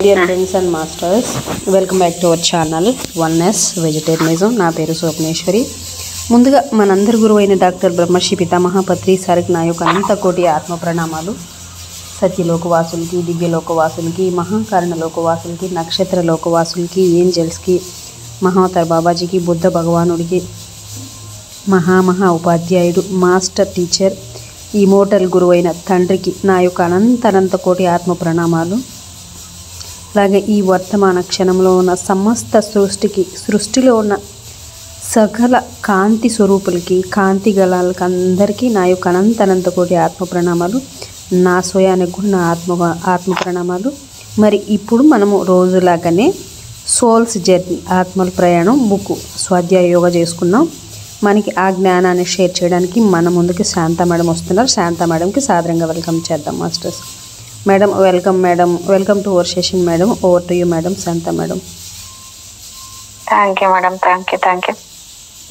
Dear friends and masters, welcome back to our channel Oneness Vegetarianism. నా పేరు స్వప్నేశ్వరి. ముందుగా మనందరి గురువు అయిన డాక్టర్ బ్రహ్మశ్రీ పితామహ పత్రి సార్కి నా యొక్క అనంత కోటి ఆత్మ ప్రణామాలు. సత్యలోకవాసులకి, దివ్యలోకవాసులకి, మహాకారణ లోకవాసులకి, నక్షత్ర లోకవాసులకి, ఏంజల్స్కి, మహావతార్ బాబాజీకి, బుద్ధ భగవానుడికి, మహా ఉపాధ్యాయుడు, మాస్టర్ టీచర్, ఇమోటల్ గురువైన తండ్రికి నా యొక్క అనంత కోటి ఆత్మ ప్రణామాలు. అలాగే ఈ వర్తమాన క్షణంలో ఉన్న సమస్త సృష్టిలో ఉన్న సకల కాంతి స్వరూపులకి, కాంతి గలాలకి అందరికీ నా యొక్క అనంత కోటి ఆత్మ ప్రణామాలు. నా స్వయానికి కూడా నా ఆత్మ ప్రణామాలు. మరి ఇప్పుడు మనము రోజులాగానే సోల్స్ జర్నీ, ఆత్మల ప్రయాణం బుక్ స్వాధ్యాయ యోగా చేసుకున్నాం. మనకి ఆ జ్ఞానాన్ని షేర్ చేయడానికి మన ముందుకి శాంత మేడం వస్తున్నారు. శాంత మేడంకి సాదరంగా వెల్కమ్ చేద్దాం masters. Madam welcome to our session madam. Over to you madam, Shanta madam. Thank you madam, thank you.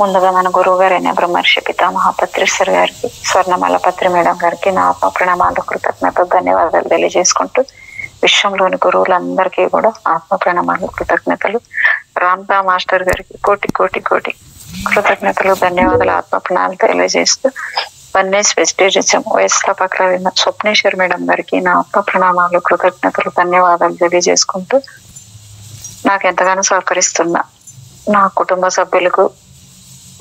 ముందుగా మన గురువు గారైన బ్రహ్మర్షి పితామహ పత్రిశ్వర్ గారికి, స్వర్ణమాల పత్రి మేడం గారికి నా ఆత్మ ప్రణామాలు, కృతజ్ఞతలు, ధన్యవాదాలు తెలియజేసుకుంటూ విశ్వంలోని గురువులందరికీ కూడా ఆత్మ ప్రణామాలు, కృతజ్ఞతలు. రామ్దా మాస్టర్ గారికి కోటి కోటి కోటి కృతజ్ఞతలు, ధన్యవాదాలు, ఆత్మ ప్రణామాలు తెలియజేస్తూ వన్నెస్ వెజిటేరియనిజం వ్యవస్థాపకులైన స్వప్నేశ్వర్ మేడం గారికి నా ఆత్మ ప్రణామాలు, కృతజ్ఞతలు, ధన్యవాదాలు తెలియజేసుకుంటూ నాకు ఎంతగానో సహకరిస్తున్న నా కుటుంబ సభ్యులకు,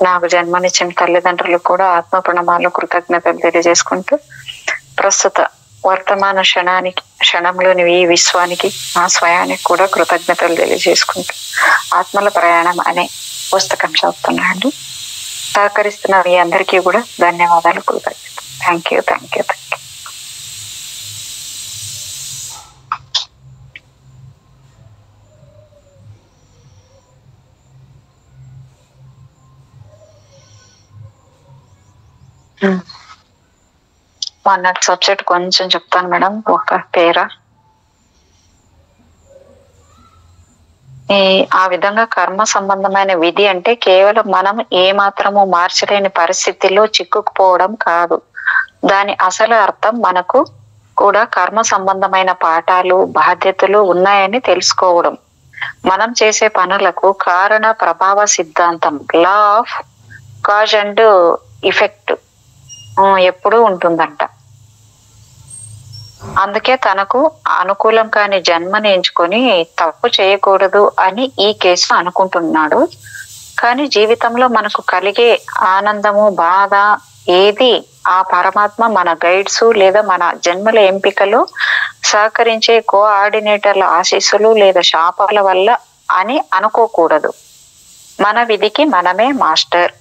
నాకు జన్మనిచ్చిన తల్లిదండ్రులకు కూడా ఆత్మ ప్రణామాలు, కృతజ్ఞతలు తెలియజేసుకుంటూ ప్రస్తుత వర్తమాన క్షణంలోని ఈ విశ్వానికి, నా స్వయానికి కూడా కృతజ్ఞతలు తెలియజేసుకుంటూ ఆత్మల ప్రయాణం అనే పుస్తకం చదువుతున్నాను. సహకరిస్తున్న మీ అందరికీ కూడా ధన్యవాదాలు, కృతజ్ఞతలు. Thank you. మొన్న సబ్జెక్ట్ కొంచెం చెప్తాను మేడం, ఒక పేరా. ఆ విధంగా కర్మ సంబంధమైన విధి అంటే కేవలం మనం ఏమాత్రము మార్చలేని పరిస్థితిలో చిక్కుకుపోవడం కాదు. దాని అసలు అర్థం మనకు కూడా కర్మ సంబంధమైన పాఠాలు, బాధ్యతలు ఉన్నాయని తెలుసుకోవడం. మనం చేసే పనులకు కారణ ప్రభావ సిద్ధాంతం, law of cause and effect ఎప్పుడూ ఉంటుందంట. అందుకే తనకు అనుకూలం కాని జన్మని ఎంచుకొని తప్పు చేయకూడదు అని ఈ కేసు అనుకుంటున్నాడు. కానీ జీవితంలో మనకు కలిగే ఆనందము, బాధ ఏది ఆ పరమాత్మ మన గైడ్స్ లేదా మన జన్మల ఎంపికలు సహకరించే కోఆర్డినేటర్ల ఆశీస్సులు లేదా శాపాల వల్ల అని అనుకోకూడదు. మన విధికి మనమే మాస్టర్.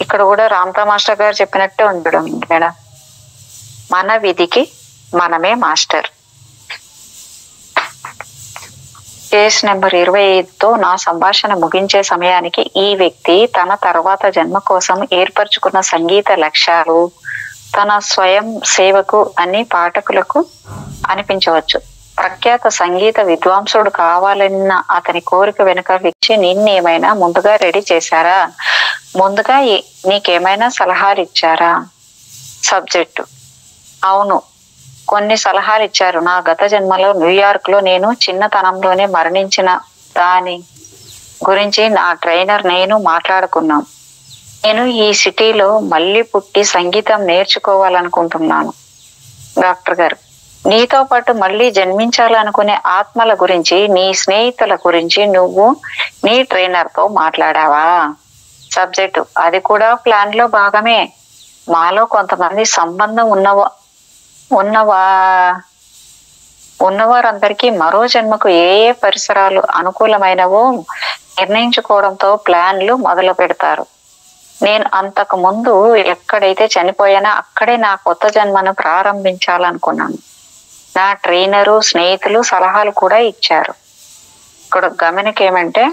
ఇక్కడ కూడా రామ్తా మాస్టర్ గారు చెప్పినట్టే ఉండడం మేడం. మన విధికి మనమే మాస్టర్. కేస్ నెంబర్ 25తో నా సంభాషణ ముగించే సమయానికి ఈ వ్యక్తి తన తర్వాత జన్మ కోసం ఏర్పరచుకున్న సంగీత లక్ష్యాలు తన స్వయం సేవకు అన్ని పాఠకులకు అనిపించవచ్చు. ప్రఖ్యాత సంగీత విద్వాంసుడు కావాలన్న అతని కోరిక వెనుక వ్యక్తి నిన్నేమైనా ముందుగా రెడీ చేశారా? ముందుగా నీకేమైనా సలహాలు ఇచ్చారా? సబ్జెక్టు: అవును, కొన్ని సలహాలు ఇచ్చారు. నా గత జన్మలో న్యూయార్క్ లో నేను చిన్నతనంలోనే మరణించిన దాని గురించి నా ట్రైనర్ నేను మాట్లాడుకున్నాం. నేను ఈ సిటీలో మళ్ళీ పుట్టి సంగీతం నేర్చుకోవాలనుకుంటున్నాను. డాక్టర్ గారు: నీతో పాటు మళ్ళీ జన్మించాలనుకునే ఆత్మల గురించి, నీ స్నేహితుల గురించి నువ్వు నీ ట్రైనర్ తో మాట్లాడావా? సబ్జెక్టు: అది కూడా ప్లాన్ లో భాగమే. మాలో కొంతమంది సంబంధం ఉన్నవారందరికీ మరో జన్మకు ఏ పరిసరాలు అనుకూలమైనవో నిర్ణయించుకోవడంతో ప్లాన్లు మొదలు పెడతారు. నేను అంతకు ముందు ఎక్కడైతే చనిపోయానో అక్కడే నా కొత్త జన్మను ప్రారంభించాలనుకున్నాను. నా ట్రైనరు, స్నేహితులు సలహాలు కూడా ఇచ్చారు. ఇక్కడ గమనికేమంటే,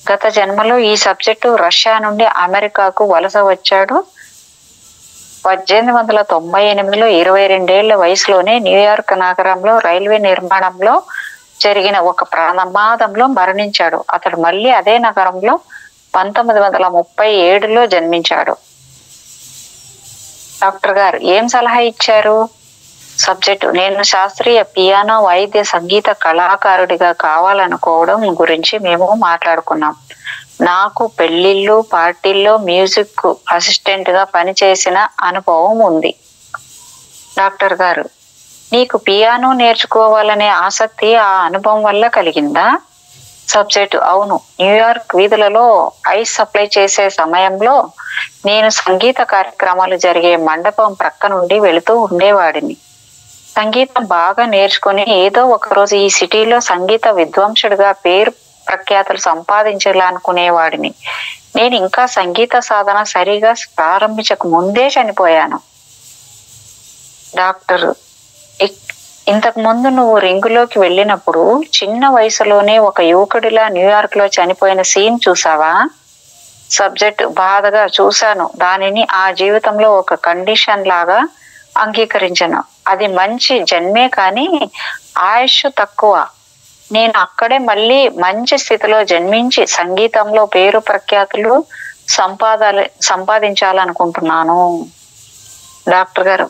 గత జన్మలో ఈ సబ్జెక్టు రష్యా నుండి అమెరికాకు వలస వచ్చాడు. 1898లో 22 ఏళ్ల వయసులోనే న్యూయార్క్ నగరంలో రైల్వే నిర్మాణంలో జరిగిన ఒక ప్రమాదంలో మరణించాడు. అతడు మళ్ళీ అదే నగరంలో 1937లో జన్మించాడు. డాక్టర్ గారు ఏం సలహా ఇచ్చారు? సబ్జెక్టు నేను శాస్త్రీయ పియానో వాయిద్య సంగీత కళాకారుడిగా కావాలనుకోవడం గురించి మేము మాట్లాడుకున్నాం. నాకు పెళ్లిళ్ళు పార్టీల్లో మ్యూజిక్ అసిస్టెంట్ గా పనిచేసిన అనుభవం ఉంది. డాక్టర్ గారు, నీకు పియానో నేర్చుకోవాలనే ఆసక్తి ఆ అనుభవం వల్ల కలిగిందా? సబ్జెక్టు అవును. న్యూయార్క్ వీధులలో ఐస్ సప్లై చేసే సమయంలో నేను సంగీత కార్యక్రమాలు జరిగే మండపం ప్రక్క నుండి వెళుతూ ఉండేవాడిని. సంగీతం బాగా నేర్చుకుని ఏదో ఒకరోజు ఈ సిటీలో సంగీత విద్వాంసుడిగా పేరు ప్రఖ్యాతులు సంపాదించాలనుకునేవాడిని. నేను ఇంకా సంగీత సాధన సరిగా ప్రారంభించక ముందే చనిపోయాను. డాక్టర్, ఇంతకు ముందు నువ్వు రింగులోకి వెళ్ళినప్పుడు చిన్న వయసులోనే ఒక యువకుడిలా న్యూయార్క్ లో చనిపోయిన సీన్ చూసావా? సబ్జెక్ట్ బాధగా చూశాను. దానిని ఆ జీవితంలో ఒక కండిషన్ లాగా అంగీకరించను. అది మంచి జన్మే కానీ ఆయుష్ తక్కువ. నేను అక్కడే మళ్ళీ మంచి స్థితిలో జన్మించి సంగీతంలో పేరు ప్రఖ్యాతులు సంపాదించాలనుకుంటున్నాను. డాక్టర్ గారు,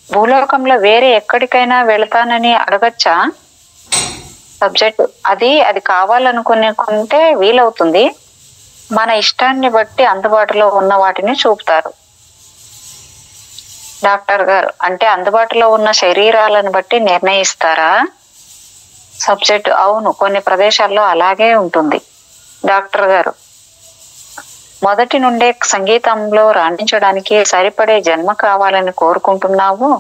భూలోకంలో వేరే ఎక్కడికైనా వెళతానని అడగచ్చా? సబ్జెక్ట్ అది కావాలనుకుంటే వీలవుతుంది. మన ఇష్టాన్ని బట్టి అందుబాటులో ఉన్న వాటిని చూపుతారు. డాక్టర్ గారు, అంటే అందుబాటులో ఉన్న శరీరాలను బట్టి నిర్ణయిస్తారా? సబ్జెక్ట్ అవును, కొన్ని ప్రదేశాల్లో అలాగే ఉంటుంది. డాక్టర్ గారు, మొదటి నుండే సంగీతంలో రాణించడానికి సరిపడే జన్మ కావాలని కోరుకుంటున్నావు.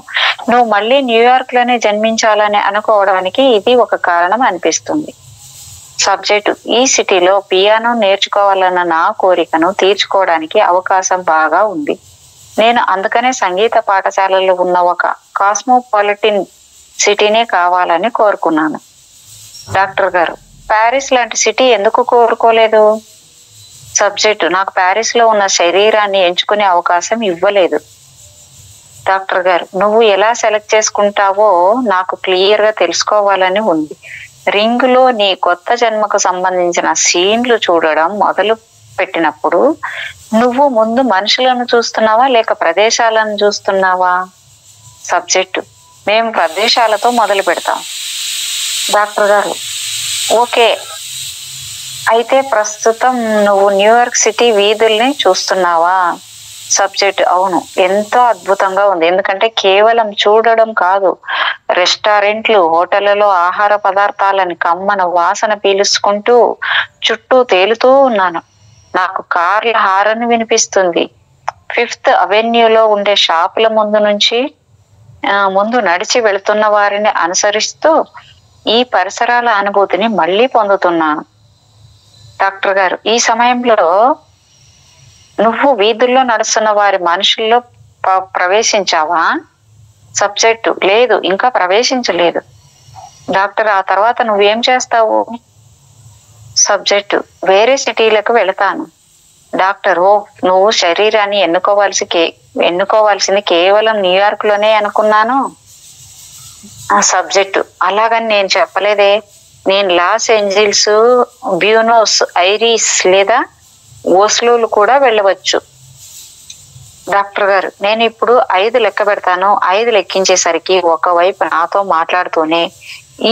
నువ్వు మళ్ళీ న్యూయార్క్ లోనే జన్మించాలని అనుకోవడానికి ఇది ఒక కారణం అనిపిస్తుంది. సబ్జెక్టు ఈ సిటీలో పియానో నేర్చుకోవాలన్న నా కోరికను తీర్చుకోవడానికి అవకాశం బాగా ఉంది. నేను అందుకనే సంగీత పాఠశాలలు ఉన్న ఒక కాస్మోపాలిటిన్ సిటీనే కావాలని కోరుకున్నాను. డాక్టర్ గారు, ప్యారిస్ లాంటి సిటీ ఎందుకు కోరుకోలేదు? సబ్జెక్టు నాకు ప్యారిస్ లో ఉన్న శరీరాన్ని ఎంచుకునే అవకాశం ఇవ్వలేదు. డాక్టర్ గారు, నువ్వు ఎలా సెలెక్ట్ చేసుకుంటావో నాకు క్లియర్ గా తెలుసుకోవాలని ఉంది. రింగులో నీ కొత్త జన్మకు సంబంధించిన సీన్లు చూడడం మొదలు పెట్టినప్పుడు నువ్వు ముందు మనుషులను చూస్తున్నావా లేక ప్రదేశాలను చూస్తున్నావా? సబ్జెక్టు మేము ప్రదేశాలతో మొదలు పెడతాం. డాక్టర్ గారు, ఓకే, అయితే ప్రస్తుతం నువ్వు న్యూయార్క్ సిటీ వీధుల్ని చూస్తున్నావా? సబ్జెక్ట్ అవును, ఎంతో అద్భుతంగా ఉంది. ఎందుకంటే కేవలం చూడడం కాదు, రెస్టారెంట్లు హోటళ్లలో ఆహార పదార్థాలని కమ్మన వాసన పీలుసుకుంటూ చుట్టూ తేలుతూ ఉన్నాను. నాకు కార్ల హారన్ వినిపిస్తుంది. 5th అవెన్యూలో ఉండే షాపుల ముందు నడిచి వెళుతున్న వారిని అనుసరిస్తూ ఈ పరిసరాల అనుభూతిని మళ్ళీ పొందుతున్నాను. డాక్టర్ గారు, ఈ సమయంలో నువ్వు వీధుల్లో నడుస్తున్న వారి మనుషుల్లో ప్రవేశించావా? సబ్జెక్టు లేదు, ఇంకా ప్రవేశించలేదు. డాక్టర్, ఆ తర్వాత నువ్వేం చేస్తావు? సబ్జెక్టు వేరే సిటీలకు వెళతాను. డాక్టర్, ఓ, నువ్వు శరీరాన్ని ఎన్నుకోవాల్సింది కేవలం న్యూయార్క్ లోనే అనుకున్నాను. ఆ సబ్జెక్టు అలాగని నేను చెప్పలేదే. నేను లాస్ ఏంజల్స్, బ్యూనోస్ ఐరిస్ లేదా ఓస్లోలు కూడా వెళ్ళవచ్చు. డాక్టర్ గారు, నేను ఇప్పుడు 5 లెక్క పెడతాను. 5 లెక్కించేసరికి ఒకవైపు నాతో మాట్లాడుతూనే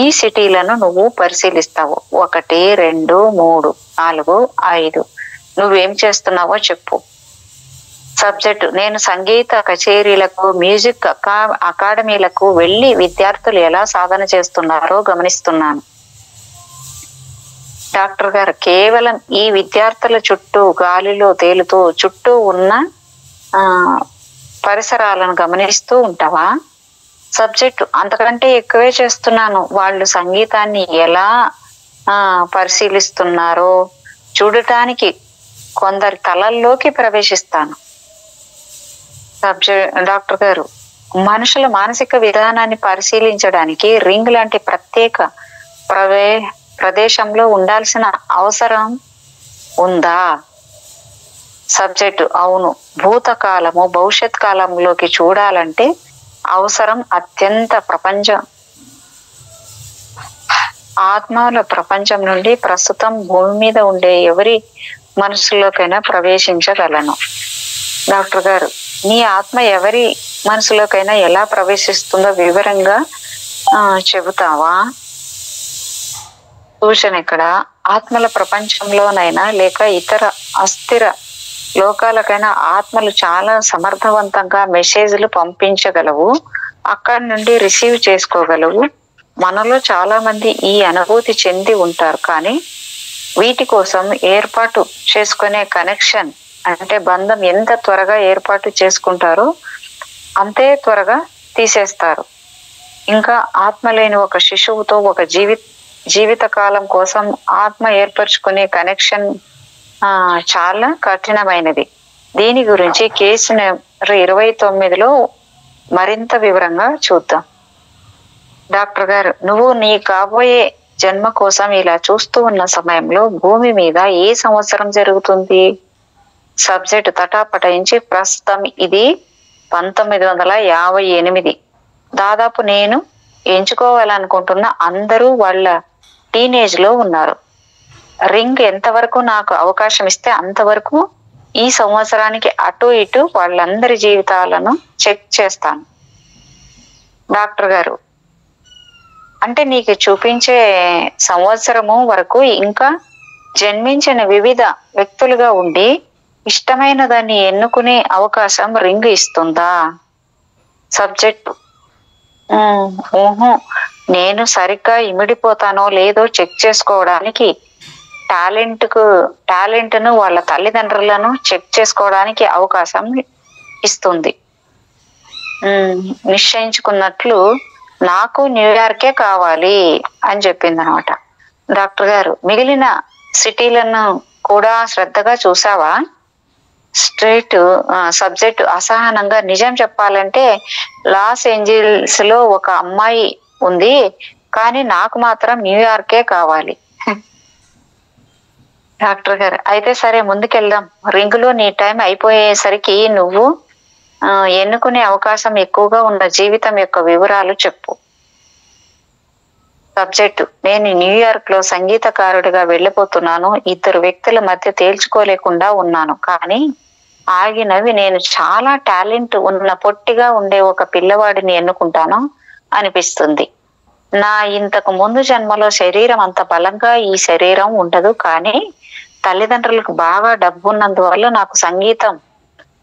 ఈ సిటీలను నువ్వు పరిశీలిస్తావు. 1, 2, 3, 4, 5. నువ్వేం చేస్తున్నావో చెప్పు. సబ్జెక్టు నేను సంగీత కచేరీలకు, మ్యూజిక్ అకాడమీలకు వెళ్ళి విద్యార్థులు ఎలా సాధన చేస్తున్నారో గమనిస్తున్నాను. డాక్టర్ గారు, కేవలం ఈ విద్యార్థుల చుట్టూ గాలిలో తేలుతూ చుట్టూ ఉన్న పరిసరాలను గమనిస్తూ ఉంటావా? సబ్జెక్టు అంతకంటే ఎక్కువే చేస్తున్నాను. వాళ్ళు సంగీతాన్ని ఎలా పరిశీలిస్తున్నారో చూడటానికి కొందరి తలల్లోకి ప్రవేశిస్తాను. డాక్టర్ గారు, మనుషుల మానసిక విధానాన్ని పరిశీలించడానికి రింగ్ లాంటి ప్రత్యేక ప్రదేశంలో ఉండాల్సిన అవసరం ఉందా? సబ్జెక్టు అవును, భూతకాలము భవిష్యత్ కాలంలోకి చూడాలంటే అవసరం. అత్యంత ఆత్మల ప్రపంచం నుండి ప్రస్తుతం భూమి మీద ఉండే ఎవరి మనసులోకైనా ప్రవేశించగలను. డాక్టర్ గారు, నీ ఆత్మ ఎవరి మనసులోకైనా ఎలా ప్రవేశిస్తుందో వివరంగా చెబుతావా? సూచన ఇక్కడ, ఆత్మల ప్రపంచంలోనైనా లేక ఇతర అస్థిర లోకాలకైనా ఆత్మలు చాలా సమర్థవంతంగా మెసేజ్లు పంపించగలవు, అక్కడి నుండి రిసీవ్ చేసుకోగలవు. మనలో చాలా మంది ఈ అనుభూతి చెంది ఉంటారు, కానీ వీటి కోసం ఏర్పాటు చేసుకునే కనెక్షన్ అంటే బంధం ఎంత త్వరగా ఏర్పాటు చేసుకుంటారో అంతే త్వరగా తీసేస్తారు. ఇంకా ఆత్మ లేని ఒక శిశువుతో ఒక జీవిత కాలం కోసం ఆత్మ ఏర్పరచుకునే కనెక్షన్ చాలా కఠినమైనది. దీని గురించి కేసు నెంబర్ 29లో మరింత వివరంగా చూద్దాం. డాక్టర్ గారు, నువ్వు నీ కాబోయే జన్మ కోసం ఇలా చూస్తూ ఉన్న సమయంలో భూమి మీద ఏ సంవత్సరం జరుగుతుంది? సబ్జెక్ట్ తటాపటాయించి, ప్రస్తుతం ఇది 1958. దాదాపు నేను ఎంచుకోవాలనుకుంటున్న అందరూ వాళ్ళ టీనేజ్ లో ఉన్నారు. రింగ్ ఎంతవరకు నాకు అవకాశం ఇస్తే అంతవరకు ఈ సంవత్సరానికి అటు ఇటు వాళ్ళందరి జీవితాలను చెక్ చేస్తాను. డాక్టర్ గారు, అంటే నీకు చూపించే సంవత్సరము వరకు ఇంకా జన్మించిన వివిధ వ్యక్తులుగా ఉండి ఇష్టమైన దాన్ని ఎన్నుకునే అవకాశం రింగ్ ఇస్తుందా? సబ్జెక్ట్, నేను సరిగ్గా ఇమిడిపోతానో లేదో చెక్ చేసుకోవడానికి టాలెంట్ను వాళ్ళ తల్లిదండ్రులను చెక్ చేసుకోవడానికి అవకాశం ఇస్తుంది. నిశ్చయించుకున్నట్లు నాకు న్యూయార్కే కావాలి అని చెప్పింది అనమాట. డాక్టర్ గారు, మిగిలిన సిటీలను కూడా శ్రద్ధగా చూసావా? సబ్జెక్ట్ అసహనంగా, నిజం చెప్పాలంటే లాస్ ఏంజల్స్ లో ఒక అమ్మాయి ఉంది, కానీ నాకు మాత్రం న్యూయార్కే కావాలి. డాక్టర్ గారు, అయితే సరే ముందుకెళ్దాం. రింగులో నీ టైం అయిపోయేసరికి నువ్వు ఎన్నుకునే అవకాశం ఎక్కువగా ఉన్న జీవితం యొక్క వివరాలు చెప్పు. సబ్జెక్టు, నేను న్యూయార్క్ లో సంగీతకారుడిగా వెళ్ళిపోతున్నాను. 2 వ్యక్తుల మధ్య తేల్చుకోలేకుండా ఉన్నాను, కానీ ఆగినవి నేను చాలా టాలెంట్ ఉన్న పొట్టిగా ఉండే ఒక పిల్లవాడిని ఎన్నుకుంటాను అనిపిస్తుంది. నా ఇంతకు ముందు జన్మలో శరీరం అంత బలంగా ఈ శరీరం ఉండదు, కానీ తల్లిదండ్రులకు బాగా డబ్బు ఉన్నందువల్ల నాకు సంగీతం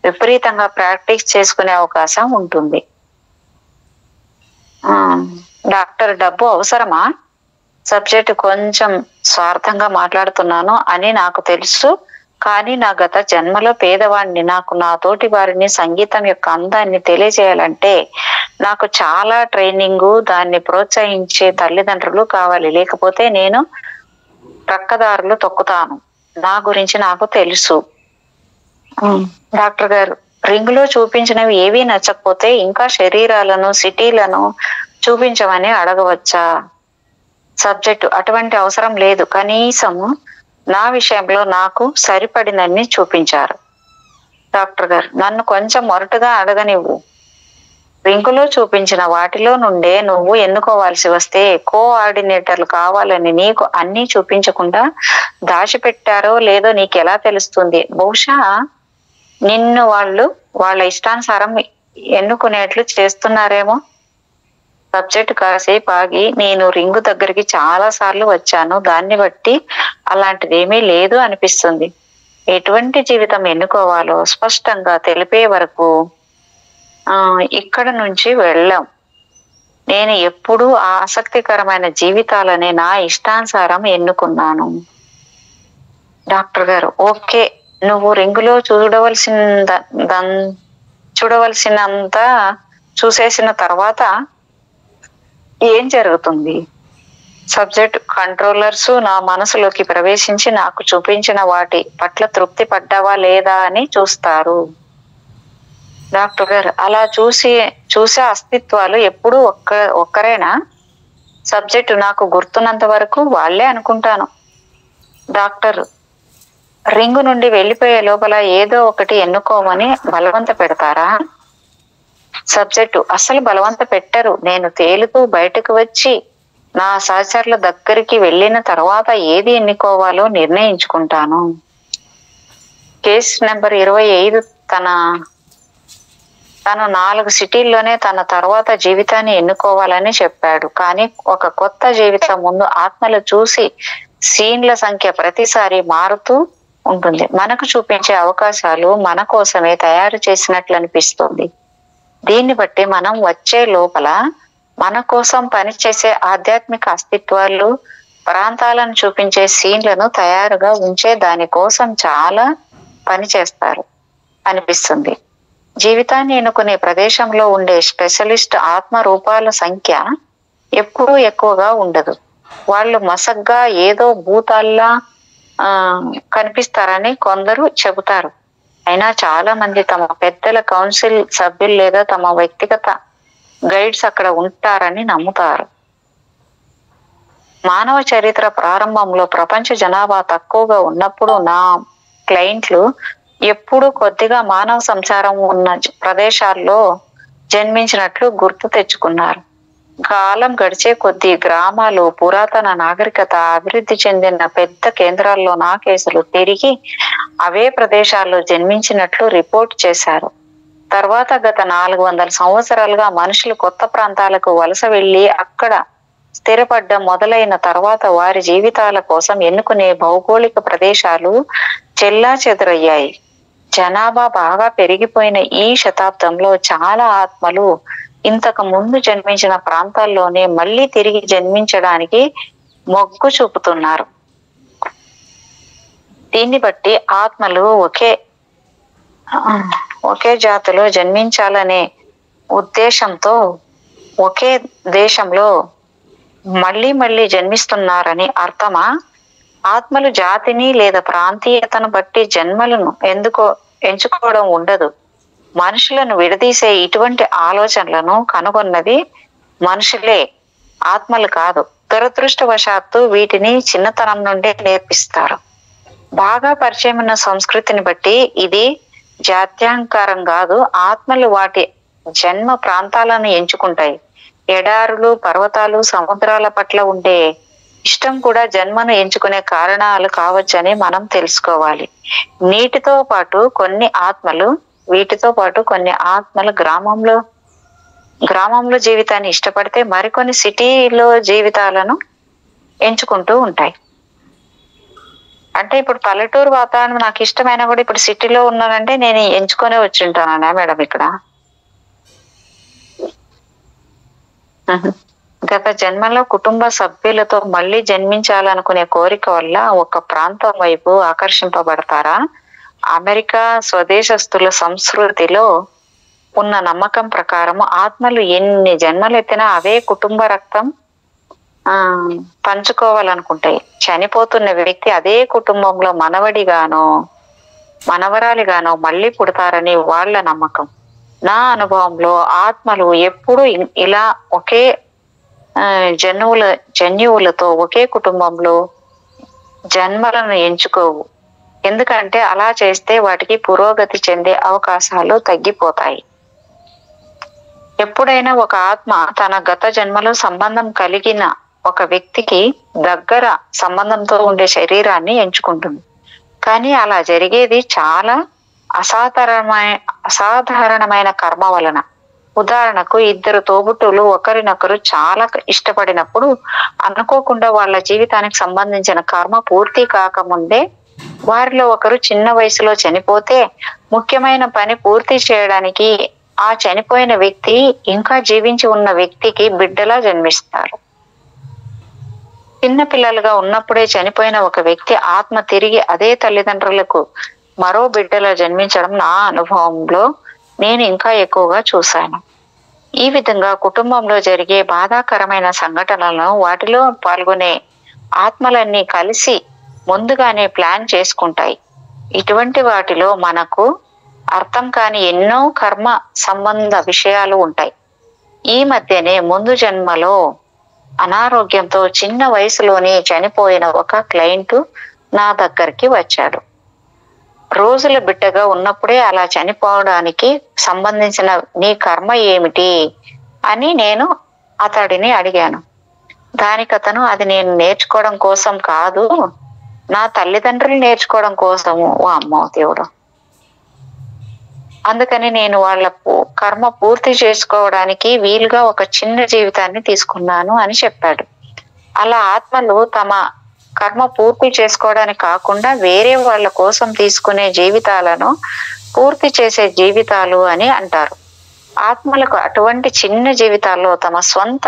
విపరీతంగా ప్రాక్టీస్ చేసుకునే అవకాశం ఉంటుంది. డాక్టర్, డబ్బు అవసరమా? సబ్జెక్ట్, కొంచెం స్వార్థంగా మాట్లాడుతున్నాను అని నాకు తెలుసు, కానీ నా గత జన్మలో పేదవాడిని. నాకు నా తోటి వారిని సంగీతం యొక్క అందాన్ని తెలియజేయాలంటే నాకు చాలా ట్రైనింగ్, దాన్ని ప్రోత్సహించే తల్లిదండ్రులు కావాలి, లేకపోతే నేను ప్రక్కదారులు తొక్కుతాను. నా గురించి నాకు తెలుసు. డాక్టర్ గారు, రింగులో చూపించినవి ఏవీ నచ్చకపోతే ఇంకా శరీరాలను, సిటీలను చూపించమని అడగవచ్చా? సబ్జెక్టు, అటువంటి అవసరం లేదు, కనీసం నా విషయంలో నాకు సరిపడినన్ని చూపించారు. డాక్టర్ గారు, నన్ను కొంచెం మొరటుగా అడగనివ్వు. రింగులో చూపించిన వాటిలో నుండే నువ్వు ఎన్నుకోవాల్సి వస్తే కోఆర్డినేటర్లు కావాలని నీకు అన్నీ చూపించకుండా దాచిపెట్టారో లేదో నీకెలా తెలుస్తుంది? బహుశా నిన్ను వాళ్ళు వాళ్ళ ఇష్టానుసారం ఎన్నుకునేట్లు చేస్తున్నారేమో. సబ్జెక్ట్ కాసేపు ఆగి, నేను రింగు దగ్గరికి చాలా సార్లు వచ్చాను, దాన్ని బట్టి అలాంటిదేమీ లేదు అనిపిస్తుంది. ఎటువంటి జీవితం ఎన్నుకోవాలో స్పష్టంగా తెలిపే వరకు ఇక్కడ నుంచి వెళ్ళాం. నేను ఎప్పుడూ ఆసక్తికరమైన జీవితాలనే నా ఇష్టానుసారం ఎన్నుకున్నాను. డాక్టర్ గారు, ఓకే, నువ్వు రింగులో చూడవలసినంత చూసేసిన తర్వాత ఏం జరుగుతుంది? సబ్జెక్ట్, కంట్రోలర్స్ నా మనసులోకి ప్రవేశించి నాకు చూపించిన వాటి పట్ల తృప్తి పడ్డావా లేదా అని చూస్తారు. డాక్టర్ గారు, అలా చూసే అస్తిత్వాలు ఎప్పుడూ ఒక్కరేనా? సబ్జెక్టు, నాకు గుర్తున్నంత వరకు వాళ్ళే అనుకుంటాను. డాక్టర్, రింగు నుండి వెళ్ళిపోయే లోపల ఏదో ఒకటి ఎన్నుకోమని బలవంత పెడతారా? సబ్జెక్టు, అసలు బలవంత పెట్టరు. నేను తేలుతూ బయటకు వచ్చి నా సహచరుల దగ్గరికి వెళ్ళిన తర్వాత ఏది ఎన్నుకోవాలో నిర్ణయించుకుంటాను. కేసు నెంబర్ 25 తను 4 సిటీల్లోనే తన తర్వాత జీవితాన్ని ఎన్నుకోవాలని చెప్పాడు. కానీ ఒక కొత్త జీవితం ముందు ఆత్మలు చూసి సీన్ల సంఖ్య ప్రతిసారి మారుతూ ఉంటుంది. మనకు చూపించే అవకాశాలు మన కోసమే తయారు చేసినట్లు అనిపిస్తుంది. దీన్ని బట్టి మనం వచ్చే లోపల మన కోసం పనిచేసే ఆధ్యాత్మిక అస్తిత్వాలు ప్రాంతాలను చూపించే సీన్లను తయారుగా ఉంచే దానికోసం చాలా పని చేస్తారు అనిపిస్తుంది. జీవితాన్ని ఎన్నుకునే ప్రదేశంలో ఉండే స్పెషలిస్ట్ ఆత్మ రూపాల సంఖ్య ఎప్పుడూ ఎక్కువగా ఉండదు. వాళ్ళు మసగ్గా ఏదో భూతాల్లా కనిపిస్తారని కొందరు చెబుతారు. అయినా చాలా మంది తమ పెద్దల కౌన్సిల్ సభ్యులు లేదా తమ వ్యక్తిగత గైడ్స్ అక్కడ ఉంటారని నమ్ముతారు. మానవ చరిత్ర ప్రారంభంలో ప్రపంచ జనాభా తక్కువగా ఉన్నప్పుడు నా క్లయింట్లు ఎప్పుడూ కొద్దిగా మానవ సంచారం ఉన్న ప్రదేశాల్లో జన్మించినట్లు గుర్తు తెచ్చుకున్నారు. కాలం గడిచే కొద్ది గ్రామాలు, పురాతన నాగరికత అభివృద్ధి చెందిన పెద్ద కేంద్రాల్లో నా కేసులు తిరిగి అవే ప్రదేశాల్లో జన్మించినట్లు రిపోర్ట్ చేశారు. తర్వాత గత 400 సంవత్సరాలుగా మనుషులు కొత్త ప్రాంతాలకు వలస వెళ్లి అక్కడ స్థిరపడ్డం మొదలైన తర్వాత వారి జీవితాల కోసం ఎన్నుకునే భౌగోళిక ప్రదేశాలు చెల్లా చెదురయ్యాయి. జనాభా బాగా పెరిగిపోయిన ఈ శతాబ్దంలో చాలా ఆత్మలు ఇంతకు ముందు జన్మించిన ప్రాంతాల్లోనే మళ్ళీ తిరిగి జన్మించడానికి మొగ్గు చూపుతున్నారు. దీన్ని బట్టి ఆత్మలు ఒకే జాతిలో జన్మించాలనే ఉద్దేశంతో ఒకే దేశంలో మళ్ళీ మళ్ళీ జన్మిస్తున్నారని అర్థమా? ఆత్మలు జాతిని లేదా ప్రాంతీయతను బట్టి జన్మలను ఎంచుకోవడం ఉండదు. మనుషులను విడదీసే ఇటువంటి ఆలోచనలను కనుగొన్నది మనుషులే, ఆత్మలు కాదు. దురదృష్టవశాత్తు వీటిని చిన్నతనం నుండే నేర్పిస్తారు. బాగా పరిచయం ఉన్న సంస్కృతిని బట్టి ఇది జాత్యహంకారం కాదు. ఆత్మలు వాటి జన్మ ప్రాంతాలను ఎంచుకుంటాయి. ఎడారులు, పర్వతాలు, సముద్రాల పట్ల ఉండే ఇష్టం కూడా జన్మను ఎంచుకునే కారణాలు కావచ్చని మనం తెలుసుకోవాలి. వీటితో పాటు కొన్ని ఆత్మలు గ్రామంలో జీవితాన్ని ఇష్టపడితే మరికొన్ని సిటీలో జీవితాలను ఎంచుకుంటూ ఉంటాయి. అంటే ఇప్పుడు పల్లెటూరు వాతావరణం నాకు ఇష్టమైనా కూడా ఇప్పుడు సిటీలో ఉన్నానంటే నేను ఎంచుకొనే వచ్చి ఉంటానా మేడం ఇక్కడ? గత జన్మలో కుటుంబ సభ్యులతో మళ్ళీ జన్మించాలనుకునే కోరిక వల్ల ఒక ప్రాంతం వైపు ఆకర్షింపబడతారా? అమెరికా స్వదేశస్తుల సంస్కృతిలో ఉన్న నమ్మకం ప్రకారం ఆత్మలు ఎన్ని జన్మలెత్తినా అవే కుటుంబ రక్తం పంచుకోవాలనుకుంటాయి. చనిపోతున్న వ్యక్తి అదే కుటుంబంలో మనవరాలిగానో మళ్ళీ పుడతారని వాళ్ళ నమ్మకం. నా అనుభవంలో ఆత్మలు ఎప్పుడు ఇలా ఒకే జన్యువులతో ఒకే కుటుంబంలో జన్మలను ఎంచుకోవు. ఎందుకంటే అలా చేస్తే వాటికి పురోగతి చెందే అవకాశాలు తగ్గిపోతాయి. ఎప్పుడైనా ఒక ఆత్మ తన గత జన్మలో సంబంధం కలిగిన ఒక వ్యక్తికి దగ్గర సంబంధంతో ఉండే శరీరాన్ని ఎంచుకుంటుంది. కానీ అలా జరిగేది చాలా అసాధారణమైన కర్మ వలన. ఉదాహరణకు, 2 తోబుట్టువులు ఒకరినొకరు చాలా ఇష్టపడినప్పుడు అనుకోకుండా వాళ్ళ జీవితానికి సంబంధించిన కర్మ పూర్తి కాకముందే వారిలో ఒకరు చిన్న వయసులో చనిపోతే ముఖ్యమైన పని పూర్తి చేయడానికి ఆ చనిపోయిన వ్యక్తి ఇంకా జీవించి ఉన్న వ్యక్తికి బిడ్డలా జన్మిస్తారు. చిన్న పిల్లలుగా ఉన్నప్పుడే చనిపోయిన ఒక వ్యక్తి ఆత్మ తిరిగి అదే తల్లిదండ్రులకు మరో బిడ్డలా జన్మించడం నా అనుభవంలో నేను ఇంకా ఎక్కువగా చూశాను. ఈ విధంగా కుటుంబంలో జరిగే బాధాకరమైన సంఘటనలను వాటిలో పాల్గొనే ఆత్మలన్నీ కలిసి ముందుగానే ప్లాన్ చేసుకుంటాయి. ఇటువంటి వాటిలో మనకు అర్థం కాని ఎన్నో కర్మ సంబంధ విషయాలు ఉంటాయి. ఈ మధ్యనే ముందు జన్మలో అనారోగ్యంతో చిన్న వయసులోనే చనిపోయిన ఒక క్లయింట్ నా దగ్గరికి వచ్చాడు. రోజుల బిడ్డగా ఉన్నప్పుడే అలా చనిపోవడానికి సంబంధించిన నీ కర్మ ఏమిటి అని నేను అతడిని అడిగాను. దానికి అతను, అది నేను నేర్చుకోవడం కోసం కాదు, నా తల్లిదండ్రులు నేర్చుకోవడం కోసము. ఓ అమ్మో దేవుడు! అందుకని నేను వాళ్ళ కర్మ పూర్తి చేసుకోవడానికి వీలుగా ఒక చిన్న జీవితాన్ని తీసుకున్నాను అని చెప్పాడు. అలా ఆత్మలు తమ కర్మ పూర్తి చేసుకోవడానికి కాకుండా వేరే వాళ్ళ కోసం తీసుకునే జీవితాలను పూర్తి చేసే జీవితాలు అని అంటారు. ఆత్మలకు అటువంటి చిన్న జీవితాల్లో తమ స్వంత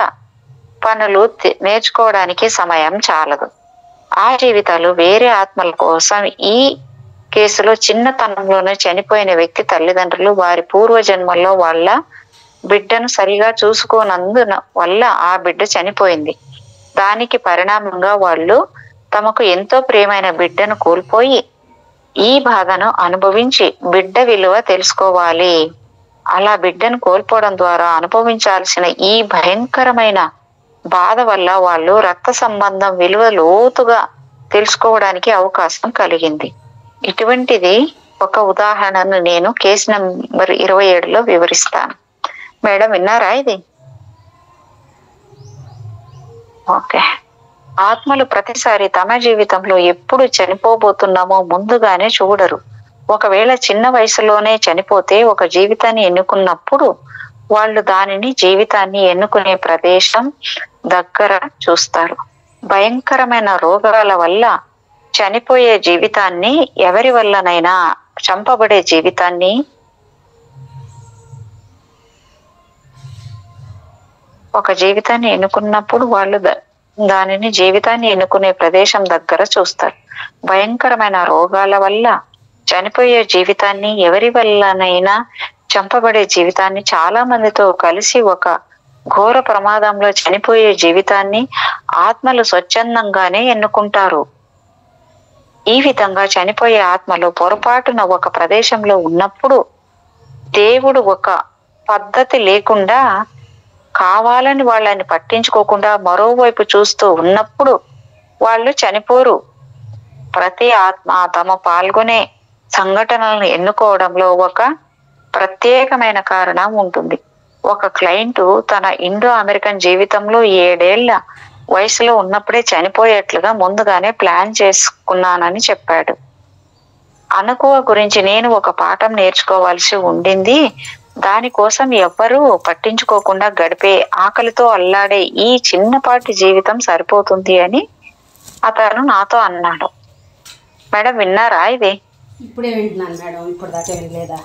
పనులు నేర్చుకోవడానికి సమయం చాలదు. ఆ జీవితాలు వేరే ఆత్మల కోసం, ఈ కేసులో చిన్నతనంలోనే చనిపోయిన వ్యక్తి తల్లిదండ్రులు వారి పూర్వజన్మల్లో వాళ్ళ బిడ్డను సరిగా చూసుకోనందున వల్ల ఆ బిడ్డ చనిపోయింది. దానికి పరిణామంగా వాళ్ళు తమకు ఎంతో ప్రియమైన బిడ్డను కోల్పోయి ఈ బాధను అనుభవించి బిడ్డ విలువ తెలుసుకోవాలి. అలా బిడ్డను కోల్పోవడం ద్వారా అనుభవించాల్సిన ఈ భయంకరమైన బాధ వల్ల వాళ్ళు రక్త సంబంధం విలువ లోతుగా తెలుసుకోవడానికి అవకాశం కలిగింది. ఇటువంటిది ఒక ఉదాహరణను నేను కేసు నంబర్ 27లో వివరిస్తాను. మేడం విన్నారా ఇది? ఓకే. ఆత్మలు ప్రతిసారి తమ జీవితంలో ఎప్పుడు చనిపోబోతున్నామో ముందుగానే చూడరు. ఒకవేళ చిన్న వయసులోనే చనిపోతే ఒక జీవితాన్ని ఎన్నుకున్నప్పుడు వాళ్ళు దానిని జీవితాన్ని ఎన్నుకునే ప్రదేశం దగ్గర చూస్తారు. భయంకరమైన రోగాల వల్ల చనిపోయే జీవితాన్ని, ఎవరి వల్లనైనా చంపబడే జీవితాన్ని, ఒక జీవితాన్ని ఎన్నుకున్నప్పుడు వాళ్ళు దానిని జీవితాన్ని ఎన్నుకునే ప్రదేశం దగ్గర చూస్తారు. భయంకరమైన రోగాల వల్ల చనిపోయే జీవితాన్ని, ఎవరి వల్లనైనా చంపబడే జీవితాన్ని, చాలా మందితో కలిసి ఒక ఘోర ప్రమాదంలో చనిపోయే జీవితాన్ని ఆత్మలు స్వచ్ఛందంగానే ఎన్నుకుంటారు. ఈ విధంగా చనిపోయే ఆత్మలు పొరపాటున ఒక ప్రదేశంలో ఉన్నప్పుడు దేవుడు ఒక పద్ధతి లేకుండా కావాలని వాళ్ళని పట్టించుకోకుండా మరోవైపు చూస్తూ ఉన్నప్పుడు వాళ్ళు చనిపోరు. ప్రతి ఆత్మ తమ పాల్గొనే సంఘటనలను ఎన్నుకోవడంలో ఒక ప్రత్యేకమైన కారణం ఉంటుంది. ఒక క్లయింట్ తన ఇండో అమెరికన్ జీవితంలో 7 ఏళ్ల వయసులో ఉన్నప్పుడే చనిపోయేట్లుగా ముందుగానే ప్లాన్ చేసుకున్నానని చెప్పాడు. అనుకువ గురించి నేను ఒక పాఠం నేర్చుకోవాల్సి ఉండింది. దానికోసం ఎవ్వరూ పట్టించుకోకుండా గడిపే, ఆకలితో అల్లాడే ఈ చిన్నపాటి జీవితం సరిపోతుంది అని అతను నాతో అన్నాడు. మేడం విన్నారా ఇది? ఇప్పుడే వింటున్నాను మేడం, ఇప్పుడు దాకా వినలేదా?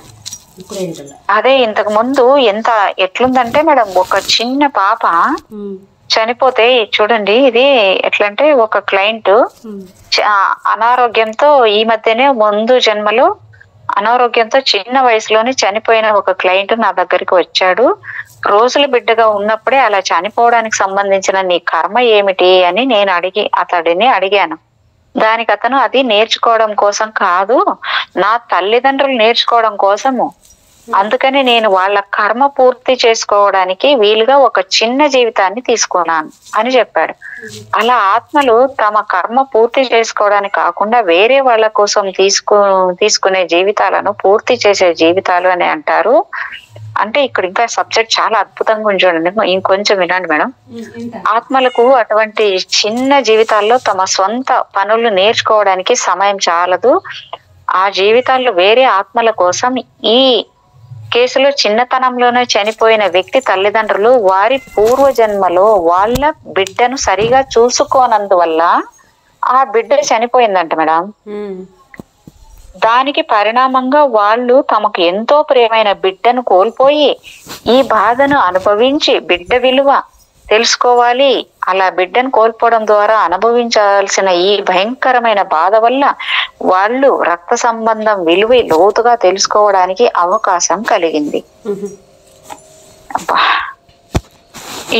ఇప్పుడే వింటున్నా. అదే ఇంతకు ముందు ఎట్లుందంటే మేడం, ఒక చిన్న పాప చనిపోతే చూడండి, ఇది ఎట్లంటే ఒక క్లయింట్ అనారోగ్యంతో, ఈ మధ్యనే ముందు జన్మలో అనారోగ్యంతో చిన్న వయసులోనే చనిపోయిన ఒక క్లయింట్ నా దగ్గరికి వచ్చాడు. రోజుల బిడ్డగా ఉన్నప్పుడే అలా చనిపోవడానికి సంబంధించిన నీ కర్మ ఏమిటి అని నేను అతడిని అడిగాను. దానికి అతను, అది నేర్చుకోవడం కోసం కాదు, నా తల్లిదండ్రులు నేర్చుకోవడం కోసము, అందుకని నేను వాళ్ళ కర్మ పూర్తి చేసుకోవడానికి వీలుగా ఒక చిన్న జీవితాన్ని తీసుకున్నాను అని చెప్పాడు. అలా ఆత్మలు తమ కర్మ పూర్తి చేసుకోవడానికి కాకుండా వేరే వాళ్ళ కోసం తీసుకునే జీవితాలను పూర్తి చేసే జీవితాలు అని అంటారు. అంటే ఇక్కడ ఇంకా సబ్జెక్ట్ చాలా అద్భుతంగా ఉంచండి, ఇంకొంచెం వినండి మేడం. ఆత్మలకు అటువంటి చిన్న జీవితాల్లో తమ సొంత పనులు నేర్చుకోవడానికి సమయం చాలదు. ఆ జీవితాల్లో వేరే ఆత్మల కోసం, ఈ కేసులో చిన్నతనంలోనే చనిపోయిన వ్యక్తి తల్లిదండ్రులు వారి పూర్వజన్మలో వాళ్ళ బిడ్డను సరిగా చూసుకోనందువల్ల ఆ బిడ్డ చనిపోయిందంట మేడం. దానికి పరిణామంగా వాళ్ళు తమకు ఎంతో ప్రియమైన బిడ్డను కోల్పోయి ఈ బాధను అనుభవించి బిడ్డ విలువ తెలుసుకోవాలి. అలా బిడ్డను కోల్పోవడం ద్వారా అనుభవించాల్సిన ఈ భయంకరమైన బాధ వల్ల వాళ్ళు రక్త సంబంధం విలువ లోతుగా తెలుసుకోవడానికి అవకాశం కలిగింది.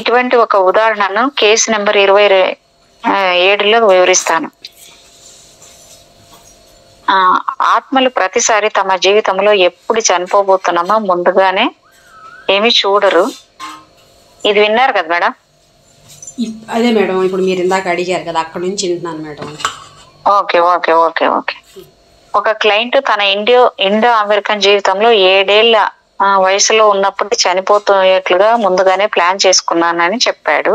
ఇటువంటి ఒక ఉదాహరణను కేసు నెంబర్ 27లో వివరిస్తాను. ఆత్మలు ప్రతిసారి తమ జీవితంలో ఎప్పుడు చనిపోబోతున్నామో ముందుగానే ఏమి చూడరు. ఇది విన్నారు కదా మేడం? అదే మేడం, ఇప్పుడు మీరు ఇందాక అడిగారు కదా, అక్కడ నుంచి వింటున్నాను madam. Okay okay okay okay. ఒక క్లయింట్ తన ఇండో అమెరికన్ జీవితంలో 7 ఏళ్ల వయసులో ఉన్నప్పుడు చనిపోయేట్లుగా ముందుగానే ప్లాన్ చేసుకున్నానని చెప్పాడు.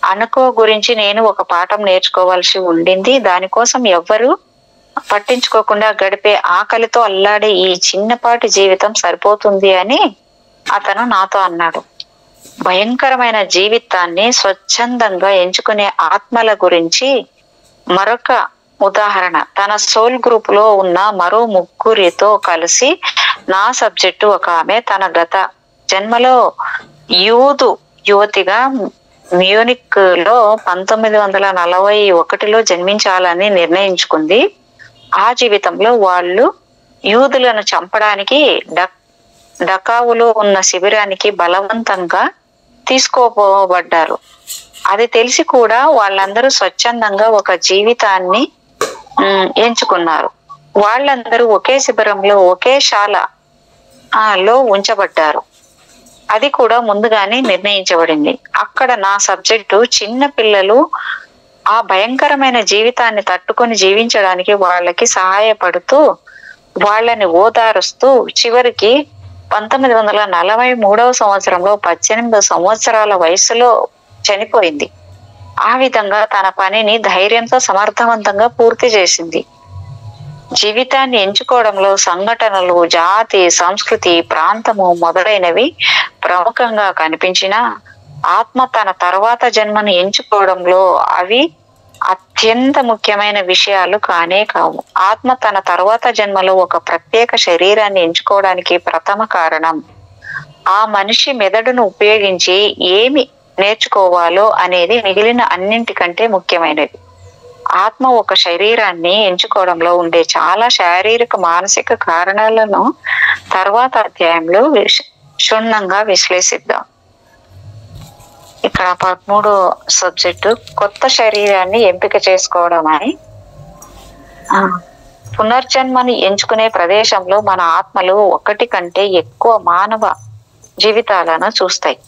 అనుకో గురించి నేను ఒక పాఠం నేర్చుకోవాల్సి ఉండింది. దానికోసం ఎవ్వరూ పట్టించుకోకుండా గడిపే ఆకలితో అల్లాడే ఈ చిన్నపాటి జీవితం సరిపోతుంది అని అతను నాతో అన్నాడు. భయంకరమైన జీవితాన్ని స్వచ్ఛందంగా ఎంచుకునే ఆత్మల గురించి మరొక ఉదాహరణ. తన సోల్ గ్రూప్ లో ఉన్న మరో ముగ్గురితో కలిసి నా సబ్జెక్టు ఒక ఆమె తన గత జన్మలో యువతిగా మ్యూనిక్ లో 1941లో జన్మించాలని నిర్ణయించుకుంది. ఆ జీవితంలో వాళ్ళు యూదులను చంపడానికి డకావులో ఉన్న శిబిరానికి బలవంతంగా తీసుకోబడ్డారు. అది తెలిసి కూడా వాళ్ళందరూ స్వచ్ఛందంగా ఒక జీవితాన్ని ఎంచుకున్నారు. వాళ్ళందరూ ఒకే శిబిరంలో ఒకే శాలలో ఉంచబడ్డారు. అది కూడా ముందుగానే నిర్ణయించబడింది. అక్కడ నా సబ్జెక్టు చిన్న పిల్లలు ఆ భయంకరమైన జీవితాన్ని తట్టుకొని జీవించడానికి వాళ్ళకి సహాయపడుతూ వాళ్ళని ఓదారుస్తూ చివరికి 1943 సంవత్సరంలో 18 సంవత్సరాల వయసులో చనిపోయింది. ఆ విధంగా తన పనిని ధైర్యంతో సమర్థవంతంగా పూర్తి చేసింది. జీవితాన్ని ఎంచుకోవడంలో సంఘటనలు, జాతి, సంస్కృతి, ప్రాంతము మొదలైనవి ప్రముఖంగా కనిపించినా ఆత్మ తన తర్వాత జన్మను ఎంచుకోవడంలో అవి అత్యంత ముఖ్యమైన విషయాలు కానే కావు. ఆత్మ తన తర్వాత జన్మలో ఒక ప్రత్యేక శరీరాన్ని ఎంచుకోవడానికి ప్రథమ కారణం ఆ మనిషి మెదడును ఉపయోగించి ఏమి నేర్చుకోవాలో అనేది మిగిలిన అన్నింటికంటే ముఖ్యమైనది. ఆత్మ ఒక శరీరాన్ని ఎంచుకోవడంలో ఉండే చాలా శారీరక, మానసిక కారణాలను తర్వాత అధ్యాయంలో క్షుణ్ణంగా విశ్లేషిద్దాం. ఇక్కడ 13 సబ్జెక్టు కొత్త శరీరాన్ని ఎంపిక చేసుకోవడం అని. పునర్జన్మని ఎంచుకునే ప్రదేశంలో మన ఆత్మలు ఒకటి కంటే ఎక్కువ మానవ జీవితాలను చూస్తాయి.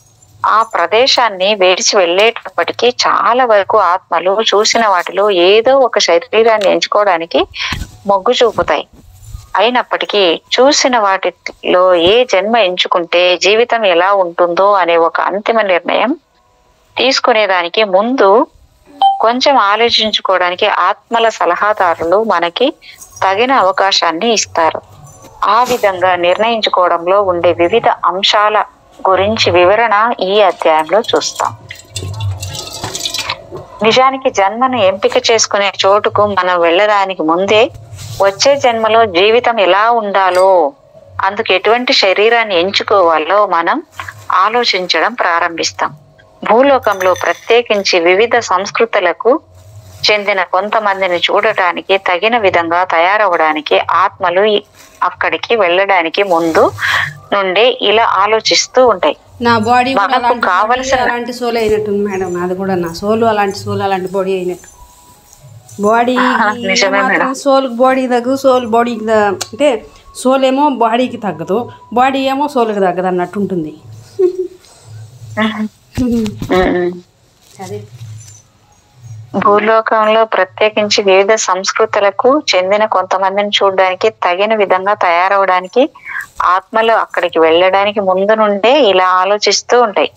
ఆ ప్రదేశాన్ని వేడిచి వెళ్ళేటప్పటికీ చాలా వరకు ఆత్మలు చూసిన వాటిలో ఏదో ఒక శరీరాన్ని ఎంచుకోవడానికి మొగ్గు చూపుతాయి. అయినప్పటికీ చూసిన వాటిలో ఏ జన్మ ఎంచుకుంటే జీవితం ఎలా ఉంటుందో అనే ఒక అంతిమ నిర్ణయం తీసుకునేదానికి ముందు కొంచెం ఆలోచించుకోవడానికి ఆత్మల సలహాదారులు మనకి తగిన అవకాశాన్ని ఇస్తారు. ఆ విధంగా నిర్ణయించుకోవడంలో ఉండే వివిధ అంశాల గురించి వివరణ ఈ అధ్యాయంలో చూస్తాం. నిజానికి జన్మను ఎంపిక చేసుకునే చోటుకు మనం వెళ్ళడానికి ముందే వచ్చే జన్మలో జీవితం ఎలా ఉండాలో, అందుకు ఎటువంటి శరీరాన్ని ఎంచుకోవాలో మనం ఆలోచించడం ప్రారంభిస్తాం. భూలోకంలో ప్రత్యేకించి వివిధ సంస్కృతులకు చెందిన కొంతమందిని చూడటానికి తగిన విధంగా తయారవడానికి ఆత్మలు అక్కడికి వెళ్ళడానికి ముందు నుండే ఇలా ఆలోచిస్తూ ఉంటాయి. నా బాడీ మనకు కావలసిన అలాంటి సోల్ అయినట్టుంది మేడం. అది కూడా నా సోల్ అలాంటి బాడీ అయినట్టు. బాడీ సోల్ బాడీ తగ్గదు, సోల్ బాడీకి అంటే సోల్ ఏమో బాడీకి తగ్గదు, బాడీ ఏమో సోల్కి తగ్గదు అన్నట్టు ఉంటుంది. భూలోకంలో ప్రత్యేకించి వివిధ సంస్కృతులకు చెందిన కొంతమందిని చూడడానికి తగిన విధంగా తయారవడానికి ఆత్మలు అక్కడికి వెళ్ళడానికి ముందు నుండే ఇలా ఆలోచిస్తూ ఉంటాయి.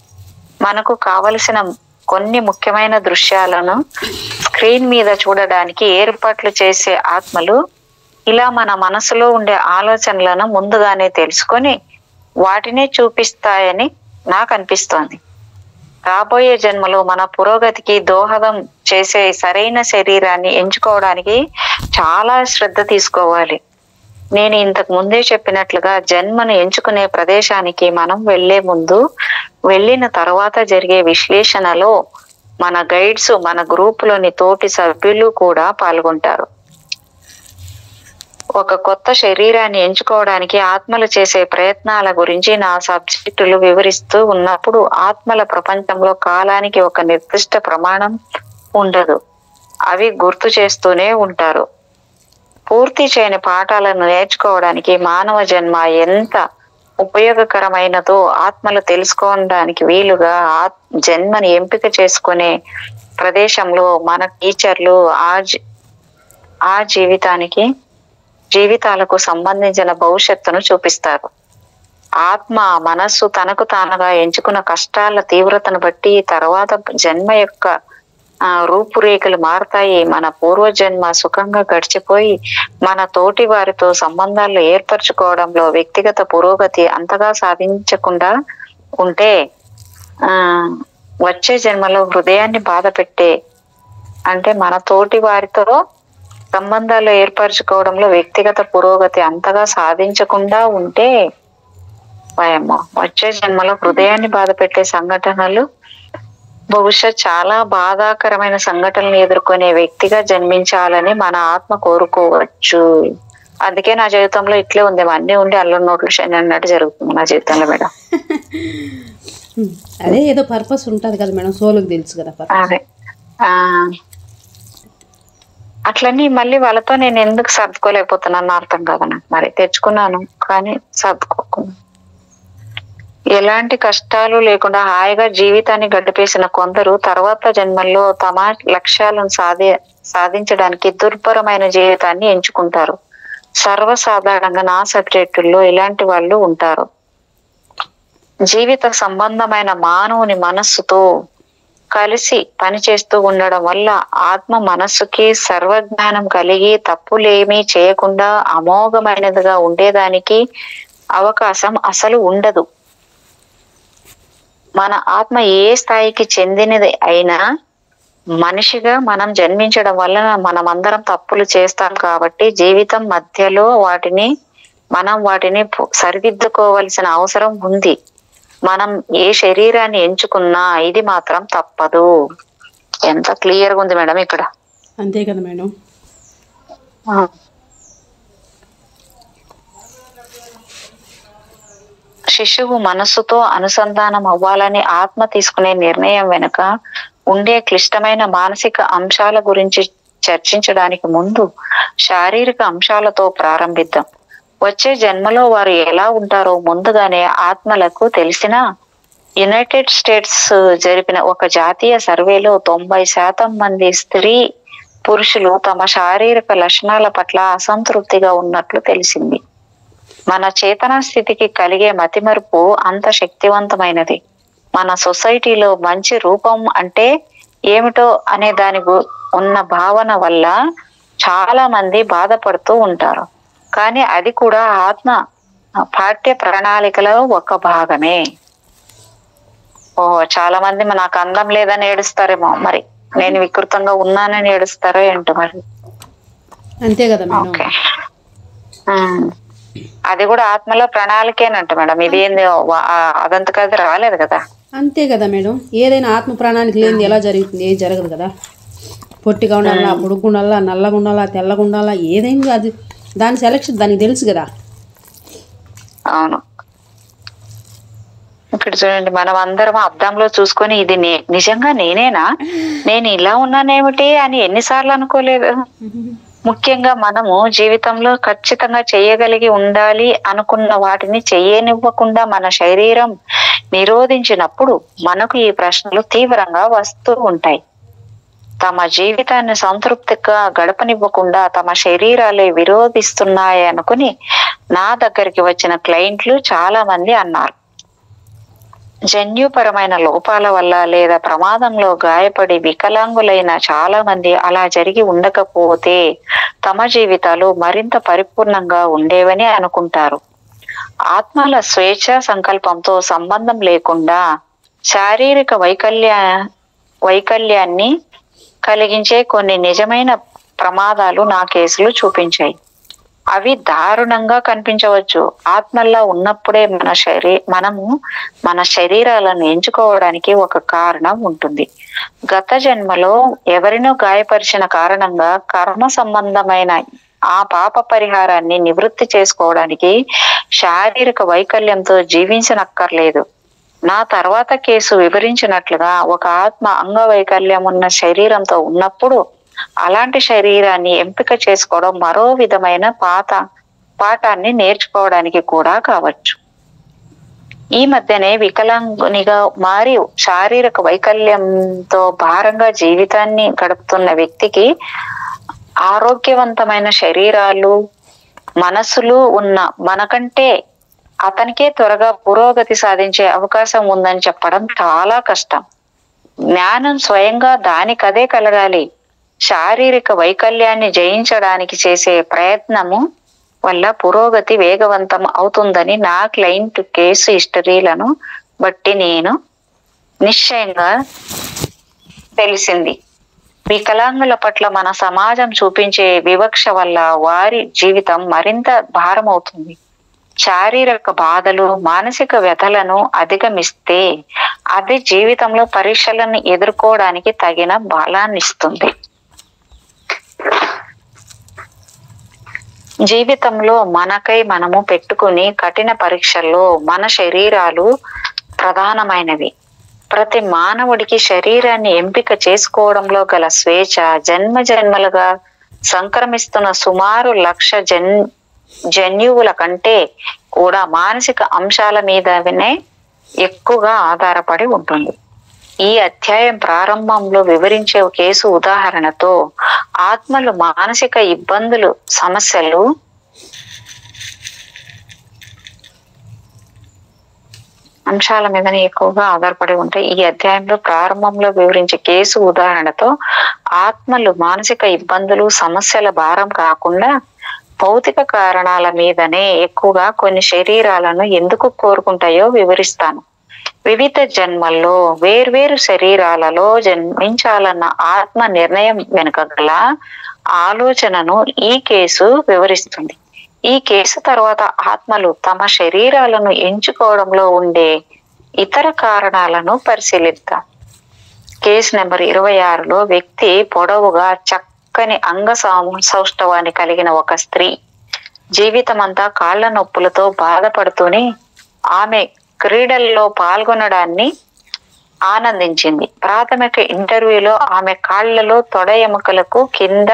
మనకు కావలసిన కొన్ని ముఖ్యమైన దృశ్యాలను స్క్రీన్ మీద చూడడానికి ఏర్పాట్లు చేసే ఆత్మలు ఇలా మన మనసులో ఉండే ఆలోచనలను ముందుగానే తెలుసుకొని వాటినే చూపిస్తాయని నాకు అనిపిస్తోంది. రాబోయే జన్మలో మన పురోగతికి దోహదం చేసే సరైన శరీరాన్ని ఎంచుకోవడానికి చాలా శ్రద్ధ తీసుకోవాలి. నేను ఇంతకు ముందే చెప్పినట్లుగా జన్మను ఎంచుకునే ప్రదేశానికి మనం వెళ్లే ముందు, వెళ్ళిన తర్వాత జరిగే విశ్లేషణలో మన గైడ్స్, మన గ్రూపులోని తోటి సభ్యులు కూడా పాల్గొంటారు. ఒక కొత్త శరీరాన్ని ఎంచుకోవడానికి ఆత్మలు చేసే ప్రయత్నాల గురించి నా సబ్జెక్టులు వివరిస్తూ ఉన్నప్పుడు ఆత్మల ప్రపంచంలో కాలానికి ఒక నిర్దిష్ట ప్రమాణం ఉండదు. అవి గుర్తు చేస్తూనే ఉంటారు. పూర్తి చేయని పాఠాలను నేర్చుకోవడానికి మానవ జన్మ ఎంత ఉపయోగకరమైనదో ఆత్మలు తెలుసుకోవడానికి వీలుగా జన్మని ఎంపిక చేసుకునే ప్రదేశంలో మన టీచర్లు ఆ జీవితాలకు సంబంధించిన భవిష్యత్తును చూపిస్తారు. ఆత్మ మనస్సు తనకు తానుగా ఎంచుకున్న కష్టాల తీవ్రతను బట్టి తర్వాత జన్మ యొక్క రూపురేఖలు మారుతాయి. మన పూర్వజన్మ సుఖంగా గడిచిపోయి మన తోటి వారితో సంబంధాలు ఏర్పరచుకోవడంలో వ్యక్తిగత పురోగతి అంతగా సాధించకుండా ఉంటే వచ్చే జన్మలో హృదయాన్ని బాధ పెట్టే అంటే మన తోటి వారితో సంబంధాలు ఏర్పరచుకోవడంలో వ్యక్తిగత పురోగతి అంతగా సాధించకుండా ఉంటే వచ్చే జన్మలో హృదయాన్ని బాధ పెట్టే సంఘటనలు బహుశా చాలా బాధాకరమైన సంఘటనలు ఎదుర్కొనే వ్యక్తిగా జన్మించాలని మన ఆత్మ కోరుకోవచ్చు. అందుకే నా జీవితంలో ఇట్లే ఉంది, అన్నీ ఉండి అల్లం నోట్లు శని అన్నట్టు జరుగుతుంది నా జీవితంలో మేడం. అదే ఏదో పర్పస్ ఉంటది కదా మేడం, సోలుకి తెలుసు కదా. అదే అట్లన్నీ మళ్ళీ వాళ్ళతో నేను ఎందుకు సర్దుకోలేకపోతున్నాను అర్థం కాదు నాకు. మరి తెచ్చుకున్నాను కానీ సర్దుకోకుండా ఎలాంటి కష్టాలు లేకుండా హాయిగా జీవితాన్ని గడిపేసిన కొందరు తర్వాత జన్మల్లో తమ లక్ష్యాలను సాధించడానికి దుర్భరమైన జీవితాన్ని ఎంచుకుంటారు. సర్వసాధారణంగా నా సబ్జెక్టుల్లో ఇలాంటి వాళ్ళు ఉంటారు. జీవిత సంబంధమైన మానవుని మనస్సుతో కలిసి పనిచేస్తూ ఉండడం వల్ల ఆత్మ మనస్సుకి సర్వజ్ఞానం కలిగి తప్పులేమీ చేయకుండా అమోఘమైనదిగా ఉండేదానికి అవకాశం అసలు ఉండదు. మన ఆత్మ ఏ స్థాయికి చెందినది అయినా మనిషిగా మనం జన్మించడం వలన మనమందరం తప్పులు చేస్తాం కాబట్టి జీవితం మధ్యలో వాటిని సరిదిద్దుకోవలసిన అవసరం ఉంది. మనం ఏ శరీరాన్ని ఎంచుకున్నా ఇది మాత్రం తప్పదు. ఎంత క్లియర్గా ఉంది మేడం ఇక్కడ. అంతే కదా మేడం. శిశువు మనస్సుతో అనుసంధానం అవ్వాలని ఆత్మ తీసుకునే నిర్ణయం వెనుక ఉండే క్లిష్టమైన మానసిక అంశాల గురించి చర్చించడానికి ముందు శారీరక అంశాలతో ప్రారంభిద్దాం. వచ్చే జన్మలో వారు ఎలా ఉంటారో ముందుగానే ఆత్మలకు తెలిసిన యునైటెడ్ స్టేట్స్ జరిపిన ఒక జాతీయ సర్వేలో 90% మంది స్త్రీ పురుషులు తమ శారీరక లక్షణాల పట్ల అసంతృప్తిగా ఉన్నట్లు తెలిసింది. మన చేతనా స్థితికి కలిగే మతిమరుపు అంత శక్తివంతమైనది. మన సొసైటీలో మంచి రూపం అంటే ఏమిటో అనే దాని ఉన్న భావన వల్ల చాలా మంది బాధపడుతూ ఉంటారు. కానీ అది కూడా ఆత్మ పాఠ్య ప్రణాళికలో ఒక భాగమే. చాలా మంది నాకు అందం లేదని ఏడుస్తారేమో, మరి నేను వికృతంగా ఉన్నానని ఏడుస్తారో ఏంటో మరి. అంతే కదా మేడం. ఓకే, అది కూడా ఆత్మలో ప్రణాళికేనంట మేడం. ఇది ఏంది అదంతకది రాలేదు కదా. అంతే కదా మేడం. ఏదైనా ఆత్మ ప్రణాళిక లేనిది ఎలా జరుగుతుంది? ఏది జరగదు కదా. పొట్టిగా ఉండాలా, పొడుగు ఉండాలా, నల్లగా ఉండాలా, తెల్లగా ఉండాలా, ఏదైనా అది దాని సెలక్షన్ దానికి తెలుసు కదా. అవును. ఇక్కడ చూడండి, మనం అందరం అద్దంలో చూసుకొని ఇది నిజంగా నేనేనా, నేను ఇలా ఉన్నానేమిటి అని ఎన్నిసార్లు అనుకోలేదు. ముఖ్యంగా మనము జీవితంలో ఖచ్చితంగా చేయగలిగి ఉండాలి అనుకున్న వాటిని చెయ్యనివ్వకుండా మన శరీరం నిరోధించినప్పుడు మనకు ఈ ప్రశ్నలు తీవ్రంగా వస్తూ ఉంటాయి. తమ జీవితాన్ని సంతృప్తిగా గడపనివ్వకుండా తమ శరీరాలే విరోధిస్తున్నాయి అనుకుని నా దగ్గరికి వచ్చిన క్లయింట్లు చాలా మంది అన్నారు. జన్యుపరమైన లోపాల వల్ల లేదా ప్రమాదంలో గాయపడి వికలాంగులైన చాలా మంది అలా జరిగి ఉండకపోతే తమ జీవితాలు మరింత పరిపూర్ణంగా ఉండేవని అనుకుంటారు. ఆత్మల స్వేచ్ఛ సంకల్పంతో సంబంధం లేకుండా శారీరక వైకల్యాన్ని కలిగించే కొన్ని నిజమైన ప్రమాదాలు నా కేసులు చూపించాయి. అవి దారుణంగా కనిపించవచ్చు. ఆత్మల్లా ఉన్నప్పుడే మనము మన శరీరాలను ఎంచుకోవడానికి ఒక కారణం ఉంటుంది. గత జన్మలో ఎవరినో గాయపరిచిన కారణంగా కర్మ సంబంధమైన ఆ పాప పరిహారాన్ని నివృత్తి చేసుకోవడానికి శారీరక వైకల్యంతో జీవించనక్కర్లేదు. నా తర్వాత కేసు వివరించినట్లుగా ఒక ఆత్మ అంగవైకల్యం ఉన్న శరీరంతో ఉన్నప్పుడు అలాంటి శరీరాన్ని ఎంపిక చేసుకోవడం మరో విధమైన పాఠాన్ని నేర్చుకోవడానికి కూడా కావచ్చు. ఈ మధ్యనే వికలాంగునిగా మారి శారీరక వైకల్యంతో భారంగా జీవితాన్ని గడుపుతున్న వ్యక్తికి ఆరోగ్యవంతమైన శరీరాలు మనసులు ఉన్న మనకంటే అతనికే త్వరగా పురోగతి సాధించే అవకాశం ఉందని చెప్పడం చాలా కష్టం. జ్ఞానం స్వయంగా దానికదే కలగాలి. శారీరక వైకల్యాన్ని జయించడానికి చేసే ప్రయత్నము వల్ల పురోగతి వేగవంతం అవుతుందని నా క్లయింట్ కేసు హిస్టరీలను బట్టి నేను నిశ్చయంగా తెలిసింది. వికలాంగుల పట్ల మన సమాజం చూపించే వివక్ష వల్ల వారి జీవితం మరింత భారమవుతుంది. శారీరక బాధలు, మానసిక వ్యధలను అధిగమిస్తే అది జీవితంలో పరీక్షలను ఎదుర్కోవడానికి తగిన బలాన్ని ఇస్తుంది. జీవితంలో మనకై మనము పెట్టుకుని కఠిన పరీక్షల్లో మన శరీరాలు ప్రధానమైనవి. ప్రతి మానవుడికి శరీరాన్ని ఎంపిక చేసుకోవడంలో గల స్వేచ్ఛ జన్మ జన్మలుగా సంక్రమిస్తున్న సుమారు 1,00,000 జన్యువుల కంటే కూడా మానసిక అంశాల మీదనే ఎక్కువగా ఆధారపడి ఉంటుంది. ఈ అధ్యాయం ప్రారంభంలో వివరించే కేసు ఉదాహరణతో ఆత్మలు మానసిక ఇబ్బందులు, సమస్యలు అంశాల మీదనే ఎక్కువగా ఆధారపడి ఉంటాయి. ఈ అధ్యాయంలో ప్రారంభంలో వివరించే కేసు ఉదాహరణతో ఆత్మలు మానసిక ఇబ్బందులు, సమస్యల భారం కాకుండా భౌతిక కారణాల మీదనే ఎక్కువగా కొన్ని శరీరాలను ఎందుకు కోరుకుంటాయో వివరిస్తాను. వివిధ జన్మల్లో వేర్వేరు శరీరాలలో జన్మించాలన్న ఆత్మ నిర్ణయం వెనుక గల ఆలోచనను ఈ కేసు వివరిస్తుంది. ఈ కేసు తర్వాత ఆత్మలు తమ శరీరాలను ఎంచుకోవడంలో ఉండే ఇతర కారణాలను పరిశీలిద్దాం. కేసు నెంబర్ 26లో వ్యక్తి పొడవుగా చక్కని సౌష్ఠవాన్ని కలిగిన ఒక స్త్రీ జీవితమంతా కాళ్ల నొప్పులతో బాధపడుతూనే ఆమె క్రీడల్లో పాల్గొనడాన్ని ఆనందించింది. ప్రాథమిక ఇంటర్వ్యూలో ఆమె కాళ్లలో తొడ ఎముకలకు కింద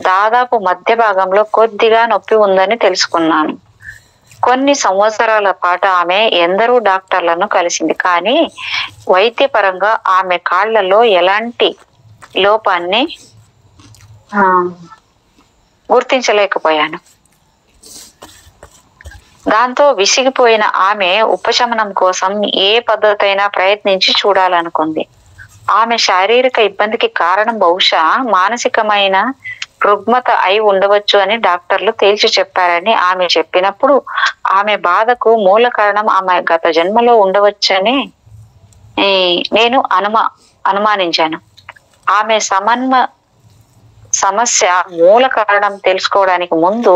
దాదాపు మధ్య భాగంలో కొద్దిగా నొప్పి ఉందని తెలుసుకున్నాను. కొన్ని సంవత్సరాల పాటు ఆమె ఎందరో డాక్టర్లను కలిసింది, కానీ వైద్యపరంగా ఆమె కాళ్లలో ఎలాంటి లోపాన్ని గుర్తించలేకపోయాను. దాంతో విసిగిపోయిన ఆమె ఉపశమనం కోసం ఏ పద్ధతైనా ప్రయత్నించి చూడాలనుకుంది. ఆమె శారీరక ఇబ్బందికి కారణం బహుశా మానసికమైన రుగ్మత అయి ఉండవచ్చు అని డాక్టర్లు తేల్చి చెప్పారని ఆమె చెప్పినప్పుడు ఆమె బాధకు మూల కారణం ఆమె గత జన్మలో ఉండవచ్చని నేను అనుమానించాను. ఆమె సమస్య మూల కారణం తెలుసుకోవడానికి ముందు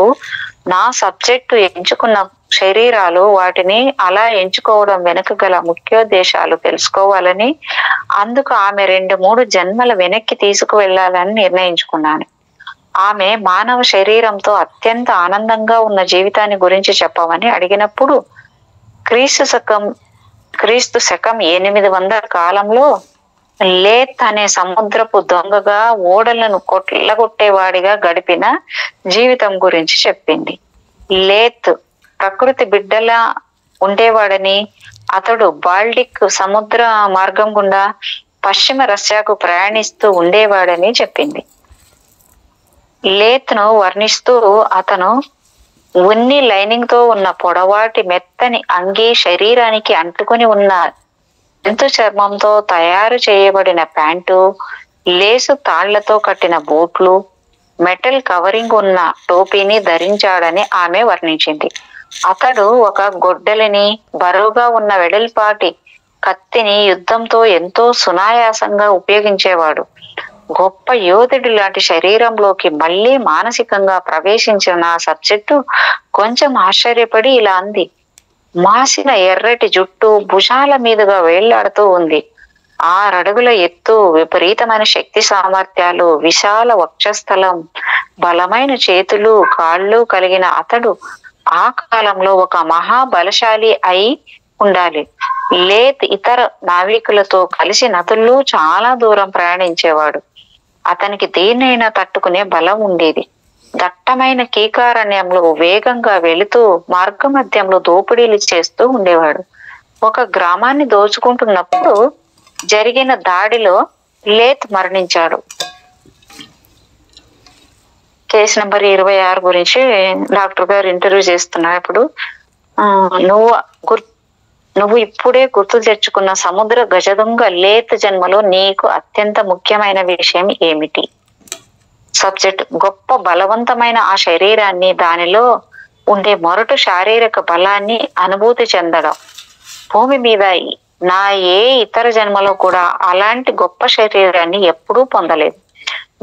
నా సబ్జెక్టు ఎంచుకున్న శరీరాలు, వాటిని అలా ఎంచుకోవడం వెనుక గల ముఖ్యోద్దేశాలు తెలుసుకోవాలని, అందుకు ఆమె 2-3 జన్మల వెనక్కి తీసుకువెళ్లాలని నిర్ణయించుకున్నాను. ఆమె మానవ శరీరంతో అత్యంత ఆనందంగా ఉన్న జీవితాన్ని గురించి చెప్పమని అడిగినప్పుడు క్రీస్తు శకం 800 కాలంలో లేత్ అనే సముద్రపు దొంగగా ఓడలను కొల్లగొట్టేవాడిగా గడిపిన జీవితం గురించి చెప్పింది. లేత్ ప్రకృతి బిడ్డలా ఉండేవాడని, అతడు బాల్టిక్ సముద్ర మార్గం గుండా పశ్చిమ రష్యాకు ప్రయాణిస్తూ ఉండేవాడని చెప్పింది. లేత్ ను వర్ణిస్తూ అతను ఉన్ని లైనింగ్ తో ఉన్న పొడవాటి మెత్తని అంగీ, శరీరానికి అంటుకుని ఉన్న జంతు చర్మంతో తయారు చేయబడిన ప్యాంటు, లేసు తాళ్లతో కట్టిన బూట్లు, మెటల్ కవరింగ్ ఉన్న టోపీని ధరించాడని ఆమె వర్ణించింది. అతడు ఒక గొడ్డలిని, బరువుగా ఉన్న వెడల్పాటి కత్తిని యుద్ధంతో ఎంతో సునాయాసంగా ఉపయోగించేవాడు. గొప్ప యోధుడి లాంటి శరీరంలోకి మళ్ళీ మానసికంగా ప్రవేశించిన నా సబ్జెక్టు కొంచెం ఆశ్చర్యపడి ఇలా అంది. మాసిన ఎర్రటి జుట్టు భుజాల మీదుగా వేళ్లాడుతూ ఉంది. 6 అడుగుల ఎత్తు, విపరీతమైన శక్తి సామర్థ్యాలు, విశాల వక్షస్థలం, బలమైన చేతులు, కాళ్ళు కలిగిన అతడు ఆ కాలంలో ఒక మహాబలశాలి అయి ఉండాలి. లేత్ ఇతర నావికులతో కలిసి నదుల్లో చాలా దూరం ప్రయాణించేవాడు. అతనికి దేన్నైనా తట్టుకునే బలం ఉండేది. దట్టమైన కీకారణ్యంలో వేగంగా వెళుతూ మార్గమధ్యంలో దోపిడీలు చేస్తూ ఉండేవాడు. ఒక గ్రామాన్ని దోచుకుంటున్నప్పుడు జరిగిన దాడిలో లేత్ మరణించాడు. కేసు నెంబర్ 26 గురించి డాక్టర్ గారు ఇంటర్వ్యూ చేస్తున్నారు. ఇప్పుడు నువ్వు ఇప్పుడే గుర్తు తెచ్చుకున్న సముద్ర గజదొంగ లేత్ జన్మలో నీకు అత్యంత ముఖ్యమైన విషయం ఏమిటి? సబ్జెక్ట్ గొప్ప బలవంతమైన ఆ శరీరాన్ని, దానిలో ఉండే మొరటు శారీరక బలాన్ని అనుభూతి చెందడం. భూమి మీద నా ఏ ఇతర జన్మలో కూడా అలాంటి గొప్ప శరీరాన్ని ఎప్పుడూ పొందలేదు.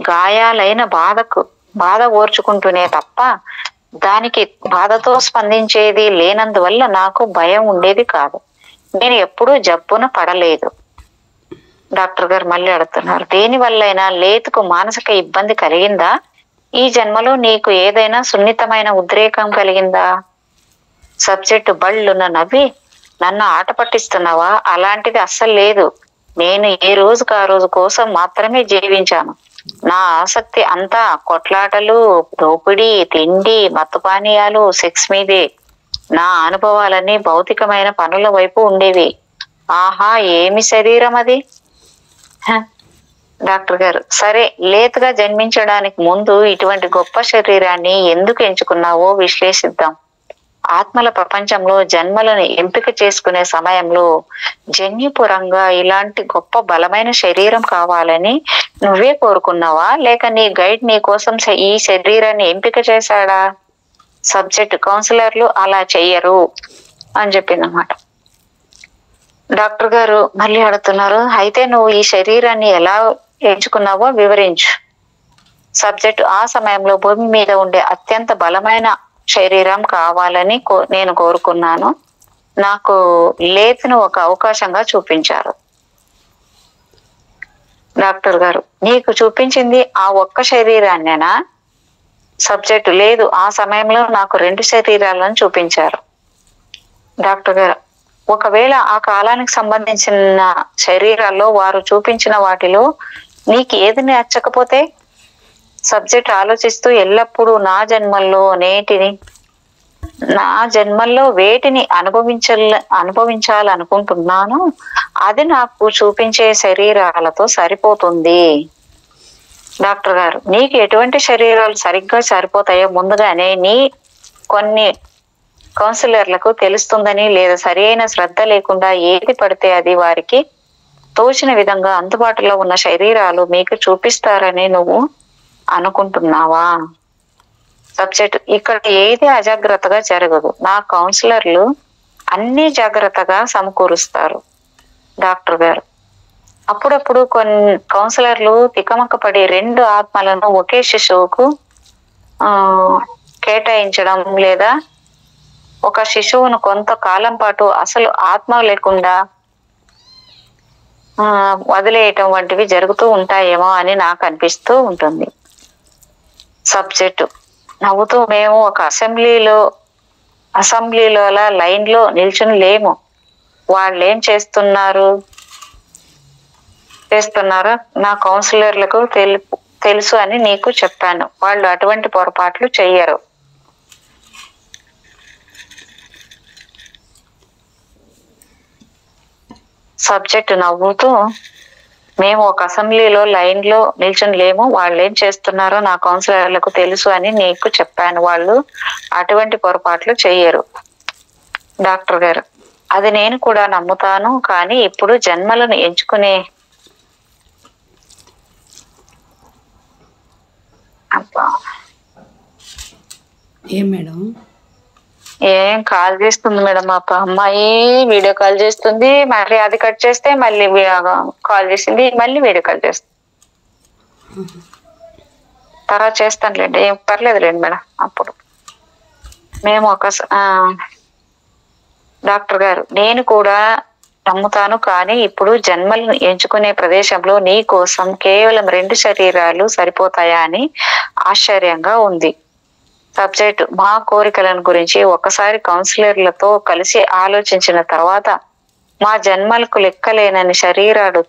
గాయాలైన బాధ ఓర్చుకుంటూనే తప్ప దానికి బాధతో స్పందించేది లేనందువల్ల నాకు భయం ఉండేది కాదు. నేను ఎప్పుడూ జబ్బున పడలేదు. డాక్టర్ గారు మళ్ళీ అడుగుతున్నారు, దేని వల్లైనా లేతుకు మానసిక ఇబ్బంది కలిగిందా? ఈ జన్మలో నీకు ఏదైనా సున్నితమైన ఉద్రేకం కలిగిందా? సబ్జెక్టు బళ్ళున్న నవ్వి, నన్ను ఆట పట్టిస్తున్నావా? అలాంటిది అస్సలు లేదు. నేను ఏ రోజుకు ఆ రోజు కోసం మాత్రమే జీవించాను. నా ఆసక్తి అంతా కొట్లాటలు, దోపిడీ, తిండి, మత్తుపానీయాలు, సెక్స్ మీదే. నా అనుభవాలన్నీ భౌతికమైన పనుల వైపు ఉండేవి. ఆహా, ఏమి శరీరం అది! డాక్టర్ గారు, సరే, లేతగా జన్మించడానికి ముందు ఇటువంటి గొప్ప శరీరాన్ని ఎందుకు ఎంచుకున్నావో విశ్లేషిద్దాం. ఆత్మల ప్రపంచంలో జన్మలను ఎంపిక చేసుకునే సమయంలో జన్యుపురంగా ఇలాంటి గొప్ప బలమైన శరీరం కావాలని నువ్వే కోరుకున్నావా, లేక నీ గైడ్ నీ కోసం ఈ శరీరాన్ని ఎంపిక చేశాడా? సబ్జెక్ట్ కౌన్సిలర్లు అలా చెయ్యరు అని చెప్పిందన్నమాట. డాక్టర్ గారు మళ్ళీ అడుగుతున్నారు, అయితే నువ్వు ఈ శరీరాన్ని ఎలా ఎంచుకున్నావో వివరించు. సబ్జెక్ట్ ఆ సమయంలో భూమి మీద ఉండే అత్యంత బలమైన శరీరం కావాలని నేను కోరుకున్నాను. నాకు లేతును ఒక అవకాశంగా చూపించారు. డాక్టర్ గారు, నీకు చూపించింది ఆ ఒక్క శరీరాన్నేనా? సబ్జెక్టు లేదు, ఆ సమయంలో నాకు 2 శరీరాలను చూపించారు. డాక్టర్ గారు, ఒకవేళ ఆ కాలానికి సంబంధించిన శరీరాల్లో వారు చూపించిన వాటిలో నీకు ఏది నచ్చకపోతే? సబ్జెక్ట్ ఆలోచిస్తూ, ఎల్లప్పుడూ నా జన్మల్లో వేటిని అనుభవించాలనుకుంటున్నాను అది నాకు చూపించే శరీరాలతో సరిపోతుంది. డాక్టర్ గారు, నీకు ఎటువంటి శరీరాలు సరిగ్గా సరిపోతాయో ముందుగానే కొన్ని కౌన్సిలర్లకు తెలుస్తుందని, లేదా సరైన శ్రద్ధ లేకుండా ఏది పడితే అది వారికి తోచిన విధంగా అందుబాటులో ఉన్న శరీరాలు మీకు చూపిస్తారని నువ్వు అనుకుంటున్నావా? సబ్జెక్ట్, ఇక్కడ ఏది అజాగ్రత్తగా జరగదు. నా కౌన్సిలర్లు అన్ని జాగ్రత్తగా సమకూరుస్తారు. డాక్టర్ గారు, అప్పుడప్పుడు కొన్ని కౌన్సిలర్లు తికమకపడి 2 ఆత్మలను ఒకే శిశువుకు కేటాయించడం, లేదా ఒక శిశువును కొంతకాలం పాటు అసలు ఆత్మ లేకుండా వదిలేయటం వంటివి జరుగుతూ ఉంటాయేమో అని నాకు అనిపిస్తూ ఉంటుంది. సబ్జెక్టు నవ్వుతూ, మేము ఒక అసెంబ్లీలో లైన్ లో నిల్చుని లేము. వాళ్ళు ఏం చేస్తున్నారో నా కౌన్సిలర్లకు తెలుసు అని నీకు చెప్పాను. వాళ్ళు అటువంటి పొరపాట్లు చెయ్యరు. సబ్జెక్ట్ నవ్వుతూ, మేము ఒక అసెంబ్లీలో లైన్ లో నిల్చుని లేము. వాళ్ళు ఏం చేస్తున్నారో నా కౌన్సిలర్లకు తెలుసు అని నీకు చెప్పాను. వాళ్ళు అటువంటి పొరపాట్లు చెయ్యరు. డాక్టర్ గారు, అది నేను కూడా నమ్ముతాను. కానీ ఇప్పుడు జన్మలను ఎంచుకునే ఏం కాల్ చేస్తుంది మేడం, మా అమ్మాయి వీడియో కాల్ చేస్తుంది, మళ్ళీ అది కట్ చేస్తే మళ్ళీ కాల్ చేసింది, మళ్ళీ వీడియో కాల్ చేస్తుంది. తర్వాత చేస్తానులేండి, ఏం పర్లేదులేండి మేడం. అప్పుడు మేము డాక్టర్ గారు, నేను కూడా నమ్ముతాను. కానీ ఇప్పుడు జన్మలను ఎంచుకునే ప్రదేశంలో నీ కోసం కేవలం 2 శరీరాలు సరిపోతాయా అని ఆశ్చర్యంగా ఉంది. సబ్జెక్ట్, మా కోరికలను గురించి ఒకసారి కౌన్సిలర్లతో కలిసి ఆలోచించిన తర్వాత మా జన్మలకు లెక్కలేనని శరీరాలు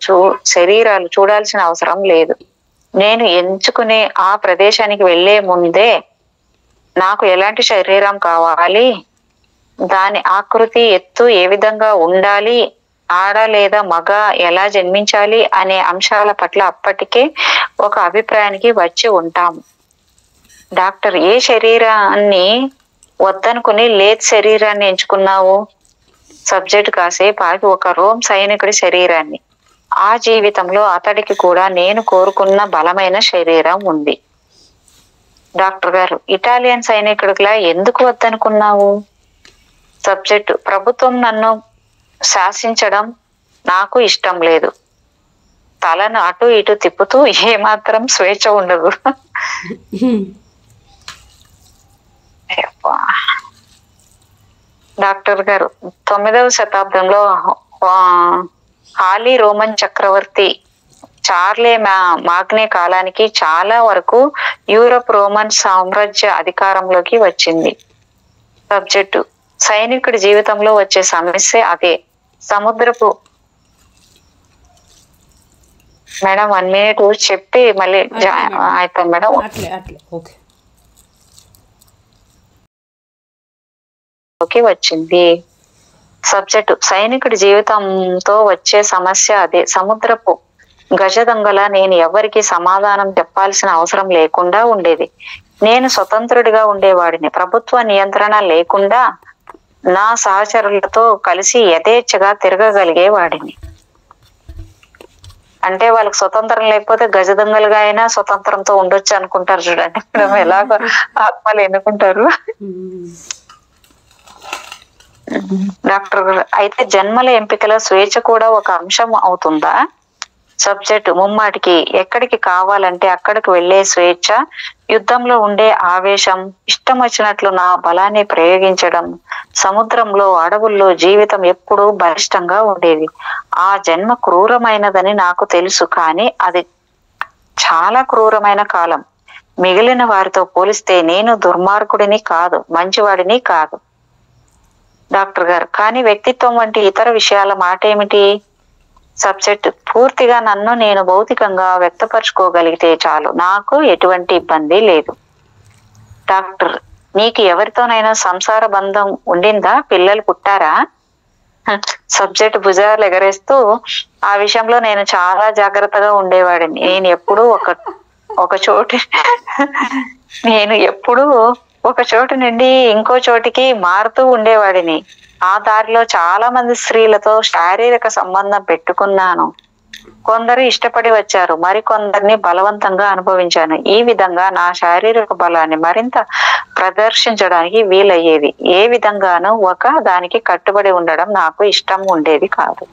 చూడాల్సిన అవసరం లేదు. నేను ఎంచుకునే ఆ ప్రదేశానికి వెళ్లే ముందే నాకు ఎలాంటి శరీరం కావాలి, దాని ఆకృతి, ఎత్తు ఏ విధంగా ఉండాలి, ఆడ లేదా మగ ఎలా జన్మించాలి అనే అంశాల పట్ల అప్పటికే ఒక అభిప్రాయానికి వచ్చి ఉంటాము. డాక్టర్, ఏ శరీరాన్ని వద్దనుకుని లేత్ శరీరాన్ని ఎంచుకున్నావు? సబ్జెక్ట్ కాసేపు ఆగి ఒక రోమ్ సైనికుడి శరీరాన్ని. ఆ జీవితంలో అతడికి కూడా నేను కోరుకున్న బలమైన శరీరం ఉంది. డాక్టర్ గారు, ఇటాలియన్ సైనికుడిలా ఎందుకు వద్దనుకున్నావు? సబ్జెక్టు, ప్రభుత్వం నన్ను శాసించడం నాకు ఇష్టం లేదు. తలను అటు ఇటు తిప్పుతూ ఏమాత్రం స్వేచ్ఛ ఉండదు. డాక్టర్ గారు, 9వ శతాబ్దంలో హాలీ రోమన్ చక్రవర్తి చార్లే మాగ్నే కాలానికి చాలా వరకు యూరప్ రోమన్ సామ్రాజ్య అధికారంలోకి వచ్చింది. సబ్జెక్టు, సైనికుడి జీవితంలో వచ్చే సమస్య అదే. సముద్రపు మేడం 1 minute చెప్పి మళ్ళీ అవుతాం మేడం. వచ్చింది. సబ్జెక్టు, సైనికుడి జీవితంతో వచ్చే సమస్య అదే. సముద్రపు గజదొంగల నేను ఎవరికి సమాధానం చెప్పాల్సిన అవసరం లేకుండా ఉండేది. నేను స్వతంత్రుడిగా ఉండేవాడిని. ప్రభుత్వ నియంత్రణ లేకుండా నా సహచరులతో కలిసి యథేచ్ఛగా తిరగగలిగేవాడిని. అంటే వాళ్ళకి స్వతంత్రం లేకపోతే గజదొంగలుగా అయినా స్వతంత్రంతో ఉండొచ్చు అనుకుంటారు. చూడండి మనం ఎలాగో ఆత్మలు ఎన్నుకుంటారు. డాక్టర్ గారు, అయితే జన్మల ఎంపికల స్వేచ్ఛ కూడా ఒక అంశం అవుతుందా? సబ్జెక్టు, ముమ్మాటికి. ఎక్కడికి కావాలంటే అక్కడికి వెళ్లే స్వేచ్ఛ, యుద్ధంలో ఉండే ఆవేశం, ఇష్టం వచ్చినట్లు నా బలాన్ని ప్రయోగించడం. సముద్రంలో, అడవుల్లో జీవితం ఎప్పుడూ బలిష్టంగా ఉండేది. ఆ జన్మ క్రూరమైనదని నాకు తెలుసు, కానీ అది చాలా క్రూరమైన కాలం. మిగిలిన వారితో పోలిస్తే నేను దుర్మార్గుడిని కాదు, మంచివాడిని కాదు. డాక్టర్ గారు, కానీ వ్యక్తిత్వం వంటి ఇతర విషయాల మాట ఏమిటి? సబ్జెక్ట్, పూర్తిగా నన్ను నేను భౌతికంగా వ్యక్తపరచుకోగలిగితే చాలు, నాకు ఎటువంటి ఇబ్బంది లేదు. డాక్టర్, నీకు ఎవరితోనైనా సంసార బంధం ఉండిందా? పిల్లలు పుట్టారా? సబ్జెక్ట్ భుజాలు ఎగరేస్తూ, ఆ విషయంలో నేను చాలా జాగ్రత్తగా ఉండేవాడిని. నేను ఎప్పుడూ ఒక చోటు నుండి ఇంకో చోటికి మారుతూ ఉండేవాడిని. ఆ దారిలో చాలా మంది స్త్రీలతో శారీరక సంబంధం పెట్టుకున్నాను. కొందరు ఇష్టపడి వచ్చారు, మరికొందరిని బలవంతంగా అనుభవించాను. ఈ విధంగా నా శారీరక బలాన్ని మరింత ప్రదర్శించడానికి వీలయ్యేది. ఏ విధంగానూ ఒక దానికి కట్టుబడి ఉండడం నాకు ఇష్టం ఉండేది కాదు.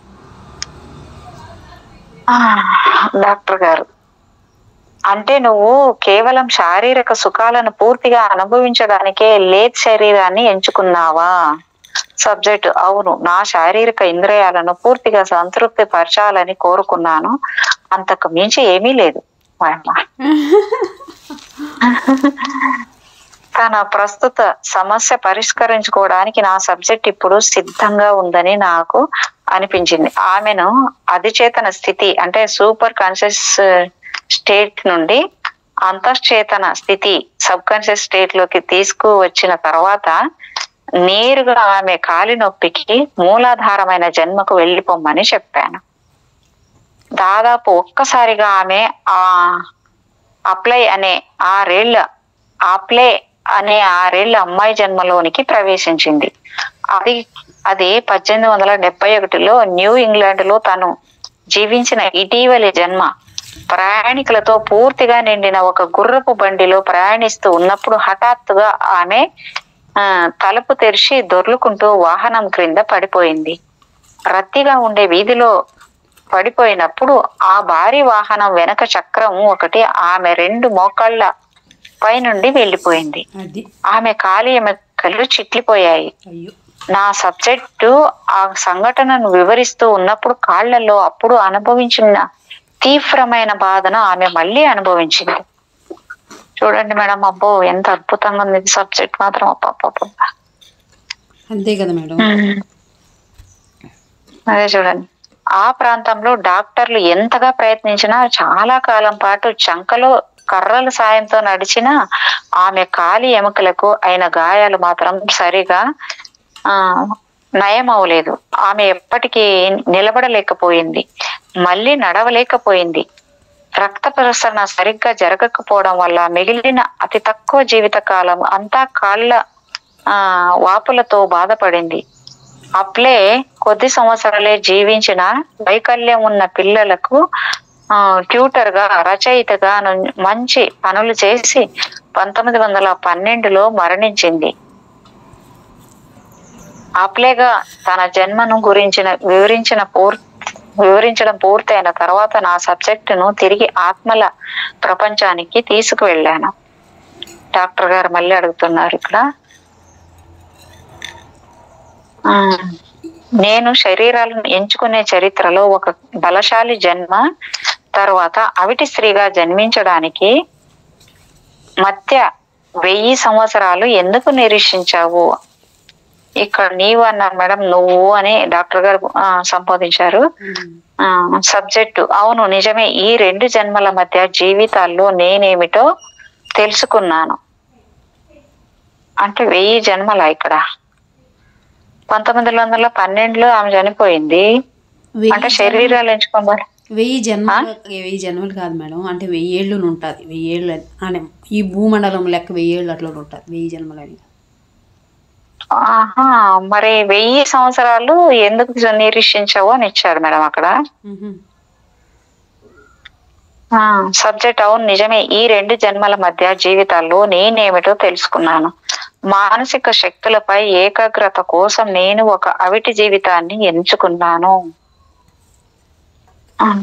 డాక్టర్ గారు, అంటే నువ్వు కేవలం శారీరక సుఖాలను పూర్తిగా అనుభవించడానికే లేత్ శరీరాన్ని ఎంచుకున్నావా? సబ్జెక్ట్, అవును. నా శారీరక ఇంద్రియాలను పూర్తిగా సంతృప్తి పరచాలని కోరుకున్నాను, అంతకు మించి ఏమీ లేదు. తన ప్రస్తుత సమస్య పరిష్కరించుకోవడానికి నా సబ్జెక్ట్ ఇప్పుడు సిద్ధంగా ఉందని నాకు అనిపించింది. ఆమెను అధిచేతన స్థితి అంటే సూపర్ కాన్షియస్ స్టేట్ నుండి అంతఃచేతన స్థితి సబ్ కాన్షియస్ స్టేట్ లోకి తీసుకువచ్చిన తర్వాత నేరుగా ఆమె కాలి నొప్పికి మూలాధారమైన జన్మకు వెళ్ళిపోమ్మని చెప్పాను. దాదాపు ఒక్కసారిగా ఆమె అప్లై అనే ఆరేళ్ల అమ్మాయి జన్మలోనికి ప్రవేశించింది. అది 1871లో న్యూ ఇంగ్లాండ్ లో తను జీవించిన ఇటీవలి జన్మ. ప్రయాణికులతో పూర్తిగా నిండిన ఒక గుర్రపు బండిలో ప్రయాణిస్తూ ఉన్నప్పుడు హఠాత్తుగా ఆమె తలుపు తెరిచి దొర్లుకుంటూ వాహనం క్రింద పడిపోయింది. రద్దీగా ఉండే వీధిలో పడిపోయినప్పుడు ఆ భారీ వాహనం వెనక చక్రం ఒకటి ఆమె 2 మోకాళ్ళ పై నుండి వెళ్ళిపోయింది. ఆమె కాలి ఎముకలు చిట్లిపోయాయి. నా సబ్జెక్టు ఆ సంఘటనను వివరిస్తూ ఉన్నప్పుడు కాళ్లలో అప్పుడు అనుభవించిన తీవ్రమైన బాధను ఆమె మళ్ళీ అనుభవించింది. చూడండి మేడం, అబ్బో ఎంత అద్భుతంగా ఉంది సబ్జెక్ట్ మాత్రం. అంతే కదా మేడం. అదే చూడండి, ఆ ప్రాంతంలో డాక్టర్లు ఎంతగా ప్రయత్నించినా చాలా కాలం పాటు చంకలో కర్రల సాయంతో నడిచిన ఆమె కాలి ఎముకలకు అయిన గాయాలు మాత్రం సరిగా నయం అవలేదు. ఆమె ఎప్పటికీ నిలబడలేకపోయింది, మళ్ళీ నడవలేకపోయింది. రక్త ప్రసరణ సరిగ్గా జరగకపోవడం వల్ల మిగిలిన అతి తక్కువ జీవిత కాలం అంతా కాళ్ళ వాపులతో బాధపడింది. అప్లే కొద్ది సంవత్సరాలే జీవించిన వైకల్యం ఉన్న పిల్లలకు ట్యూటర్ గా, రచయితగా మంచి పనులు చేసి 1912లో మరణించింది. అప్లేగా తన జన్మను వివరించడం పూర్తయిన తర్వాత నా సబ్జెక్టును తిరిగి ఆత్మల ప్రపంచానికి తీసుకువెళ్ళాను. డాక్టర్ గారు మళ్ళీ అడుగుతున్నారు ఇక్కడ, నేను శరీరాలను ఎంచుకునే చరిత్రలో ఒక బలశాలి జన్మ తర్వాత అవిటి స్త్రీగా జన్మించడానికి మధ్య 1000 సంవత్సరాలు ఎందుకు నిరీక్షించావు? ఇక్కడ నీవు అన్నారు మేడం, నువ్వు అని డాక్టర్ గారు సంబోధించారు. సబ్జెక్టు, అవును నిజమే, ఈ 2 జన్మల మధ్య జీవితాల్లో నేనేమిటో తెలుసుకున్నాను. అంటే 1000 జన్మల ఇక్కడ 1912లో ఆమె చనిపోయింది. అంటే శరీరాలు ఎంచుకోవాలి 1000 జన్మలు కాదు మేడం, అంటే 1000 ఏళ్ళు ఉంటుంది. 1000 ఏళ్ళు అంటే ఈ భూమండలం లెక్క 1000 ఏళ్ళు అట్లా ఉంటుంది. 1000 జన్మలని. మరి 1000 సంవత్సరాలు ఎందుకు నిరీక్షించావు అని ఇచ్చాడు మేడం అక్కడ. సబ్జెక్ట్, అవును నిజమే, ఈ 2 జన్మల మధ్య జీవితాల్లో నేనేమిటో తెలుసుకున్నాను. మానసిక శక్తులపై ఏకాగ్రత కోసం నేను ఒక అవిటి జీవితాన్ని ఎంచుకున్నాను.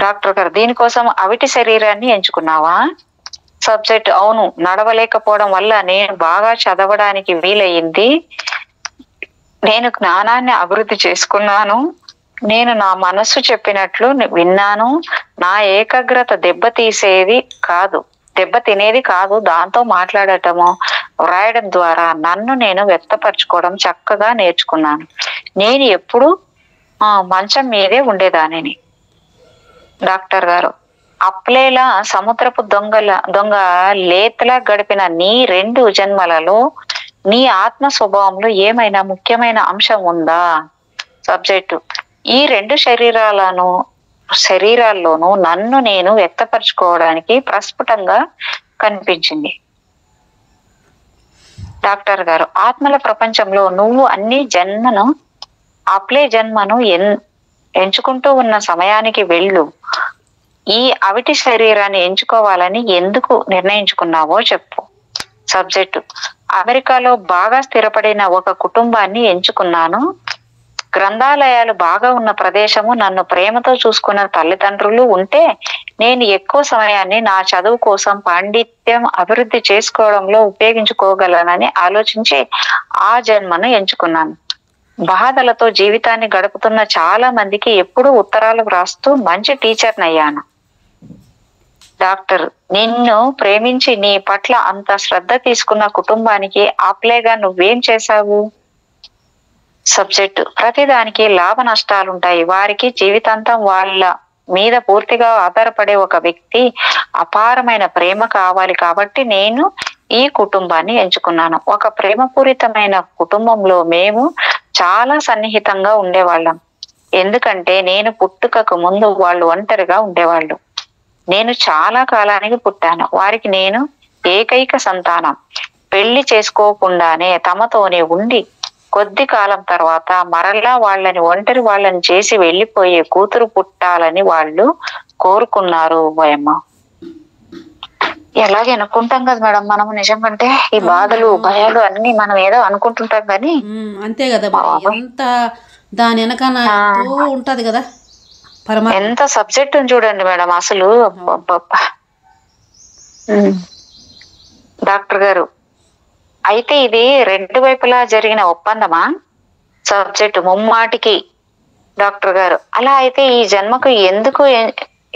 డాక్టర్ గారు, దీనికోసం అవిటి శరీరాన్ని ఎంచుకున్నావా? సబ్జెక్ట్, అవును, నడవలేకపోవడం వల్ల నేను బాగా చదవడానికి వీలయ్యింది. నేను జ్ఞానాన్ని అభివృద్ధి చేసుకున్నాను. నేను నా మనస్సు చెప్పినట్లు విన్నాను. నా ఏకాగ్రత దెబ్బతినేది కాదు. దాంతో మాట్లాడటము, వ్రాయడం ద్వారా నన్ను నేను వ్యక్తపరచుకోవడం చక్కగా నేర్చుకున్నాను. నేను ఎప్పుడు మంచం మీదే ఉండేదానిని. డాక్టర్ గారు, అప్లేలా సముద్రపు దొంగ లేతలా గడిపిన నీ 2 జన్మలలో నీ ఆత్మ స్వభావంలో ఏమైనా ముఖ్యమైన అంశం ఉందా? సబ్జెక్టు, ఈ 2 శరీరాల్లోనూ నన్ను నేను వ్యక్తపరచుకోవడానికి ప్రస్ఫుటంగా కనిపించింది. డాక్టర్ గారు, ఆత్మల ప్రపంచంలో నువ్వు అప్లే జన్మను ఎంచుకుంటూ ఉన్న సమయానికి వెళ్ళు. ఈ అవిటి శరీరాన్ని ఎంచుకోవాలని ఎందుకు నిర్ణయించుకున్నావో చెప్పు. సబ్జెక్టు, అమెరికాలో బాగా స్థిరపడిన ఒక కుటుంబాన్ని ఎంచుకున్నాను. గ్రంథాలయాలు బాగా ఉన్న ప్రదేశము, నన్ను ప్రేమతో చూసుకున్న తల్లిదండ్రులు ఉంటే నేను ఎక్కువ సమయాన్ని నా చదువు కోసం పాండిత్యం అభివృద్ధి చేసుకోవడంలో ఉపయోగించుకోగలనని ఆలోచించి ఆ జన్మను ఎంచుకున్నాను. బాధలతో జీవితాన్ని గడుపుతున్న చాలా మందికి ఎప్పుడూ ఉత్తరాలు వ్రాస్తూ మంచి టీచర్నయ్యాను. డాక్టర్, నిన్ను ప్రేమించి నీ పట్ల అంత శ్రద్ధ తీసుకున్న కుటుంబానికి అప్లేగా నువ్వేం చేశావు? సబ్జెక్టు, ప్రతిదానికి లాభ నష్టాలుంటాయి. వారికి జీవితాంతం వాళ్ళ మీద పూర్తిగా ఆధారపడే ఒక వ్యక్తి అపారమైన ప్రేమ కావాలి కాబట్టి నేను ఈ కుటుంబాన్ని ఎంచుకున్నాను. ఒక ప్రేమపూరితమైన కుటుంబంలో మేము చాలా సన్నిహితంగా ఉండేవాళ్ళం. ఎందుకంటే నేను పుట్టుకకు ముందు వాళ్ళు ఒంటరిగా ఉండేవాళ్ళు. నేను చాలా కాలానికి పుట్టాను. వారికి నేను ఏకైక సంతానం. పెళ్లి చేసుకోకుండానే తమతోనే ఉండి కొద్ది కాలం తర్వాత మరలా వాళ్ళని చేసి వెళ్ళిపోయే కూతురు పుట్టాలని వాళ్ళు కోరుకున్నారు. వయమ్మ, ఎలాగే అనుకుంటాం కదా మేడం మనం, నిజంకంటే ఈ బాధలు భయాలు అన్ని మనం ఏదో అనుకుంటుంటాం కానీ అంతే కదా, ఎంత దాని వెనకాల ఉంటది కదా. ఎంత సబ్జెక్ట్ చూడండి మేడం అసలు. డాక్టర్ గారు, అయితే ఇది 2 వైపులా జరిగిన ఒప్పందమా? సబ్జెక్ట్, ముమ్మాటికి. డాక్టర్ గారు, అలా అయితే ఈ జన్మకు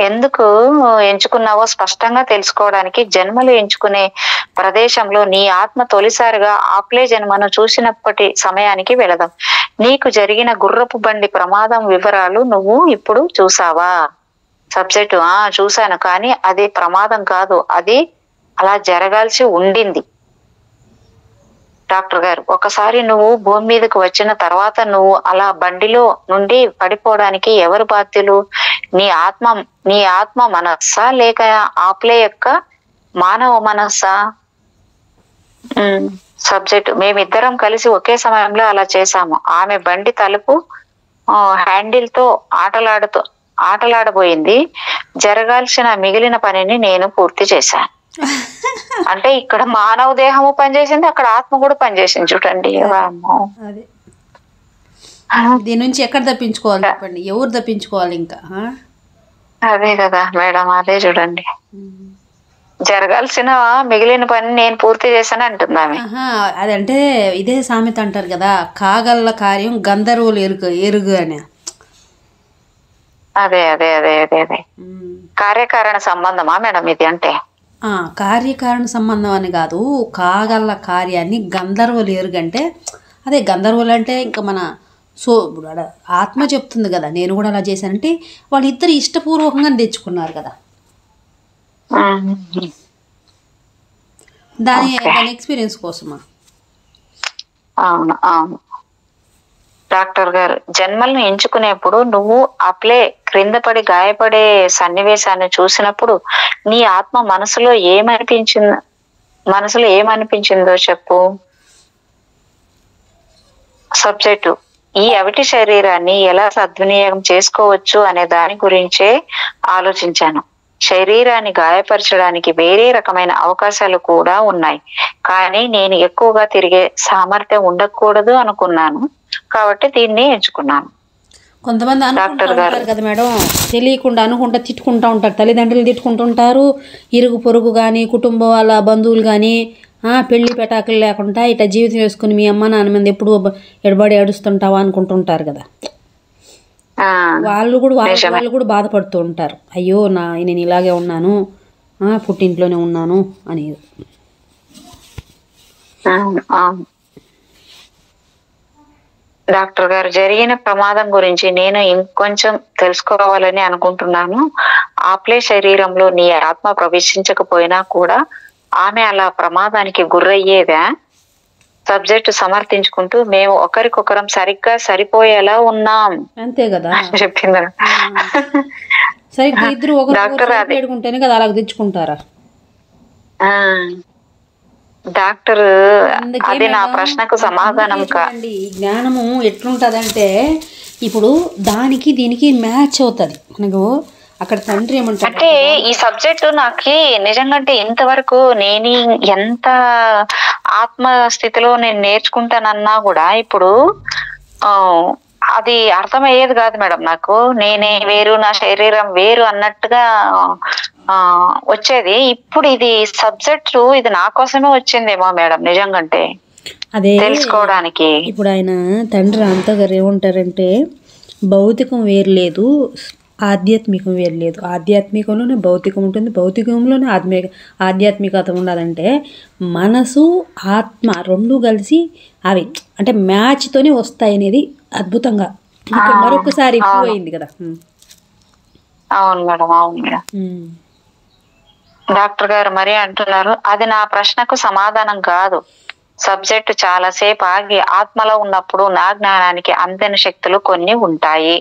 ఎందుకు ఎంచుకున్నావో స్పష్టంగా తెలుసుకోవడానికి జన్మలు ఎంచుకునే ప్రదేశంలో నీ ఆత్మ తొలిసారిగా ఆప్లే జన్మను చూసినప్పటి సమయానికి వెళదాం. నీకు జరిగిన గుర్రపు బండి ప్రమాదం వివరాలు నువ్వు ఇప్పుడు చూసావా? సబ్జెక్టు, చూశాను, కానీ అది ప్రమాదం కాదు, అది అలా జరగాల్సి ఉండింది. డాక్టర్ గారు, ఒకసారి నువ్వు భూమి మీదకు వచ్చిన తర్వాత నువ్వు అలా బండిలో నుండి పడిపోవడానికి ఎవరు బాధ్యులు? నీ ఆత్మ మనస్సా లేక ఆప్లే యొక్క మానవ మనస్సా? సబ్జెక్ట్ మేమిద్దరం కలిసి ఒకే సమయంలో అలా చేశాము. ఆమె బండి తలుపు హ్యాండిల్ తో ఆటలాడబోయింది. జరగాల్సిన మిగిలిన పనిని నేను పూర్తి చేశాను. అంటే ఇక్కడ మానవ దేహము పనిచేసింది, అక్కడ ఆత్మ కూడా పనిచేసింది. చూడండి అదే దీని నుంచి ఎక్కడ తప్పించుకోవాలి చెప్పండి, ఎవరు తప్పించుకోవాలి ఇంకా? అదే కదా మేడం, అదే చూడండి. జరగాల్సిన మిగిలిన పని నేను పూర్తి చేశాను అంటుంది ఆమె. అదంటే ఇదే సామెత అంటారు కదా, కాగల్ల కార్యం గంధర్వులు ఎరుగు అని. అదే అదే అదే అదే అదే కార్యకారణ సంబంధమా మేడం ఇది? అంటే కార్యకారణ సంబంధం అని కాదు, కాగల్ల కార్యాన్ని గంధర్వులు ఎరుగంటే అదే గంధర్వులు అంటే ఇంకా మన ఆత్మ చెప్తుంది కదా, నేను కూడా అలా చేశానంటే వాళ్ళిద్దరు ఇష్టపూర్వకంగా తెచ్చుకున్నారు కదా, దాని ఎక్స్పీరియన్స్ కోసమా? అవును అవును డాక్టర్ గారు. జన్మలను ఎంచుకునేప్పుడు నువ్వు అప్లే క్రింద పడి గాయపడే సన్నివేశాన్ని చూసినప్పుడు నీ ఆత్మ మనసులో ఏమనిపించిందో చెప్పు. సబ్జెక్టు ఈ అవిటి శరీరాన్ని ఎలా సద్వినియోగం చేసుకోవచ్చు అనే దాని గురించే ఆలోచించాను. శరీరాన్ని గాయపరచడానికి వేరే రకమైన అవకాశాలు కూడా ఉన్నాయి, కానీ నేను ఎక్కువగా తిరిగే సామర్థ్యం ఉండకూడదు అనుకున్నాను, కాబట్టి దీన్ని ఎంచుకున్నాను. కొంతమంది అనుకుంటారు కదా మేడం, తెలియకుండా అనుకుంటా తిట్టుకుంటూ ఉంటారు, తల్లిదండ్రులు తిట్టుకుంటుంటారు, ఇరుగు పొరుగు కానీ కుటుంబం వాళ్ళ బంధువులు కానీ పెళ్లి పెటాకులు లేకుండా ఇట్లా జీవితం వేసుకుని మీ అమ్మ నాన్న మీద ఎప్పుడు ఎడబడి ఏడుస్తుంటావా అనుకుంటుంటారు కదా, వాళ్ళు కూడా బాధపడుతూ ఉంటారు, అయ్యో నేను ఇలాగే ఉన్నాను, పుట్టింట్లోనే ఉన్నాను అనేది. డాక్టర్ గారు, జరిగిన ప్రమాదం గురించి నేను ఇంకొంచెం తెలుసుకోవాలని అనుకుంటున్నాను. ఆప్లే శరీరంలో నీ ఆత్మ ప్రవేశించకపోయినా కూడా ఆమె అలా ప్రమాదానికి గురయ్యేదా? సబ్జెక్టు సమర్థించుకుంటూ మేము ఒకరికొకరం సరిగ్గా సరిపోయేలా ఉన్నాం అంతే కదా చెప్పింది. సరిగ్గా ఇద్దరు డాక్టర్ కదా అలా తెచ్చుకుంటారా? డాక్టర్ అది నా ప్రశ్నకు సమాధానం కాదండి. జ్ఞానము ఎట్లుంటదంటే ఇప్పుడు దానికి దీనికి మ్యాచ్ అవుతుంది మనకు. అక్కడ తండ్రి ఏమంటారు అంటే ఈ సబ్జెక్టు నాకు నిజంగా అంటే ఇంతవరకు నేను ఎంత ఆత్మ స్థితిలో నేను నేర్చుకుంటానన్నా కూడా ఇప్పుడు అది అర్థమయ్యేది కాదు మేడం నాకు. నేనే వేరు, నా శరీరం వేరు అన్నట్టుగా వచ్చేది. ఇప్పుడు ఇది సబ్జెక్టు ఇది నా కోసమే వచ్చిందేమో మేడం నిజంగంటే అదే తెలుసుకోవడానికి. ఇప్పుడు ఆయన తండ్రి అంతగారు ఏమంటారంటే భౌతికం వేరు లేదు, ఆధ్యాత్మికం వేరు లేదు, ఆధ్యాత్మికంలోనే భౌతికం ఉంటుంది, భౌతికంలోనే ఆధ్యాత్మికత ఉండదంటే మనసు ఆత్మ రెండు కలిసి అవి అంటే మ్యాచ్తోనే వస్తాయి అనేది అద్భుతంగా మరొకసారి ప్రూవ్ అయింది కదా. అవును మేడం, అవును మేడం. డాక్టర్ గారు మరి అంటున్నారు, అది నా ప్రశ్నకు సమాధానం కాదు. సబ్జెక్టు చాలాసేపు ఆగి ఆత్మలో ఉన్నప్పుడు నా జ్ఞానానికి అందని శక్తులు కొన్ని ఉంటాయి.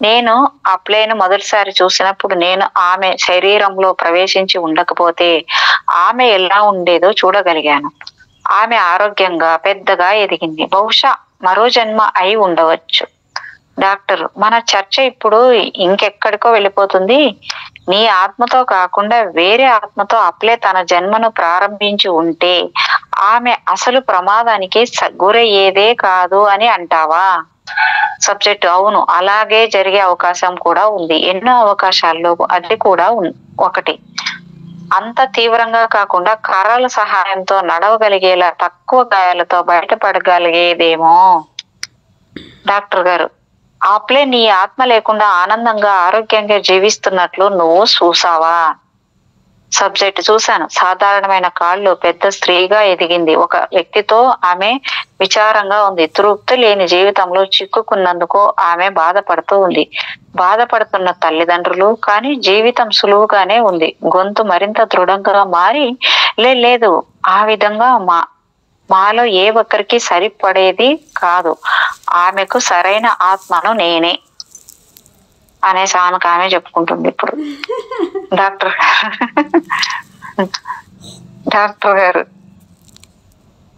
నేను అప్లేను మొదటిసారి చూసినప్పుడు నేను ఆమె శరీరంలో ప్రవేశించి ఉండకపోతే ఆమె ఎలా ఉండేదో చూడగలిగాను. ఆమె ఆరోగ్యంగా పెద్దగా ఎదిగింది, బహుశా మరో జన్మ అయి ఉండవచ్చు. డాక్టర్, మన చర్చ ఇప్పుడు ఇంకెక్కడికో వెళ్ళిపోతుంది. నీ ఆత్మతో కాకుండా వేరే ఆత్మతో అప్లే తన జన్మను ప్రారంభించి ఉంటే ఆమె అసలు ప్రమాదానికి గురయ్యేదే కాదు అని అంటావా? సబ్జెక్ట్ అవును, అలాగే జరిగే అవకాశం కూడా ఉంది. ఎన్నో అవకాశాల్లో అది కూడా ఒకటి. అంత తీవ్రంగా కాకుండా కర్రల సహాయంతో నడవగలిగేలా తక్కువ గాయాలతో బయటపడగలిగేదేమో. డాక్టర్ గారు, ఆప్లే నీ ఆత్మ లేకుండా ఆనందంగా ఆరోగ్యంగా జీవిస్తున్నట్లు నువ్వు చూసావా? సబ్జెక్ట్ చూశాను. సాధారణమైన కాళ్ళు, పెద్ద స్త్రీగా ఎదిగింది. ఒక వ్యక్తితో ఆమె విచారంగా ఉంది. తృప్తి లేని జీవితంలో చిక్కుకున్నందుకు ఆమె బాధపడుతూ ఉంది. బాధపడుతున్న తల్లిదండ్రులు, కానీ జీవితం సులువుగానే ఉంది. గొంతు మరింత దృఢంగా మారి లేదు, ఆ విధంగా మాలో ఏ ఒక్కరికి సరిపడేది కాదు. ఆమెకు సరైన ఆత్మను నేనే అనేసి ఆమె చెప్పుకుంటుంది ఇప్పుడు. డాక్టర్ గారు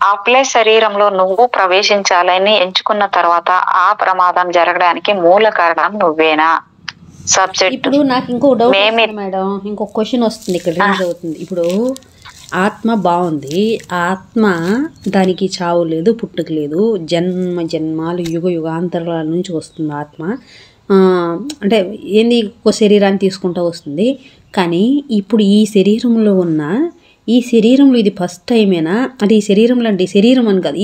అప్లై శరీరంలో నువ్వు ప్రవేశించాలని ఎంచుకున్న తర్వాత ఆ ప్రమాదం జరగడానికి మూల కారణం నువ్వేనా? సబ్జెక్ట్ ఇప్పుడు నాకు ఇంకో డౌట్ వస్తుంది మేడం, ఇంకొక క్వశ్చన్ వస్తుంది ఇక్కడ రిలీజ్ అవుతుంది. ఇప్పుడు ఆత్మ బాగుంది, ఆత్మ దానికి చావు లేదు, పుట్టుక లేదు, జన్మ జన్మాలు యుగ యుగాంతరాల నుంచి వస్తుంది ఆత్మ. అంటే ఏంది ఒక శరీరాన్ని తీసుకుంటూ వస్తుంది. కానీ ఇప్పుడు ఈ శరీరంలో ఉన్న ఈ శరీరంలో ఇది ఫస్ట్ టైమేనా? అంటే ఈ శరీరంలో అంటే ఈ శరీరం అని కాదు,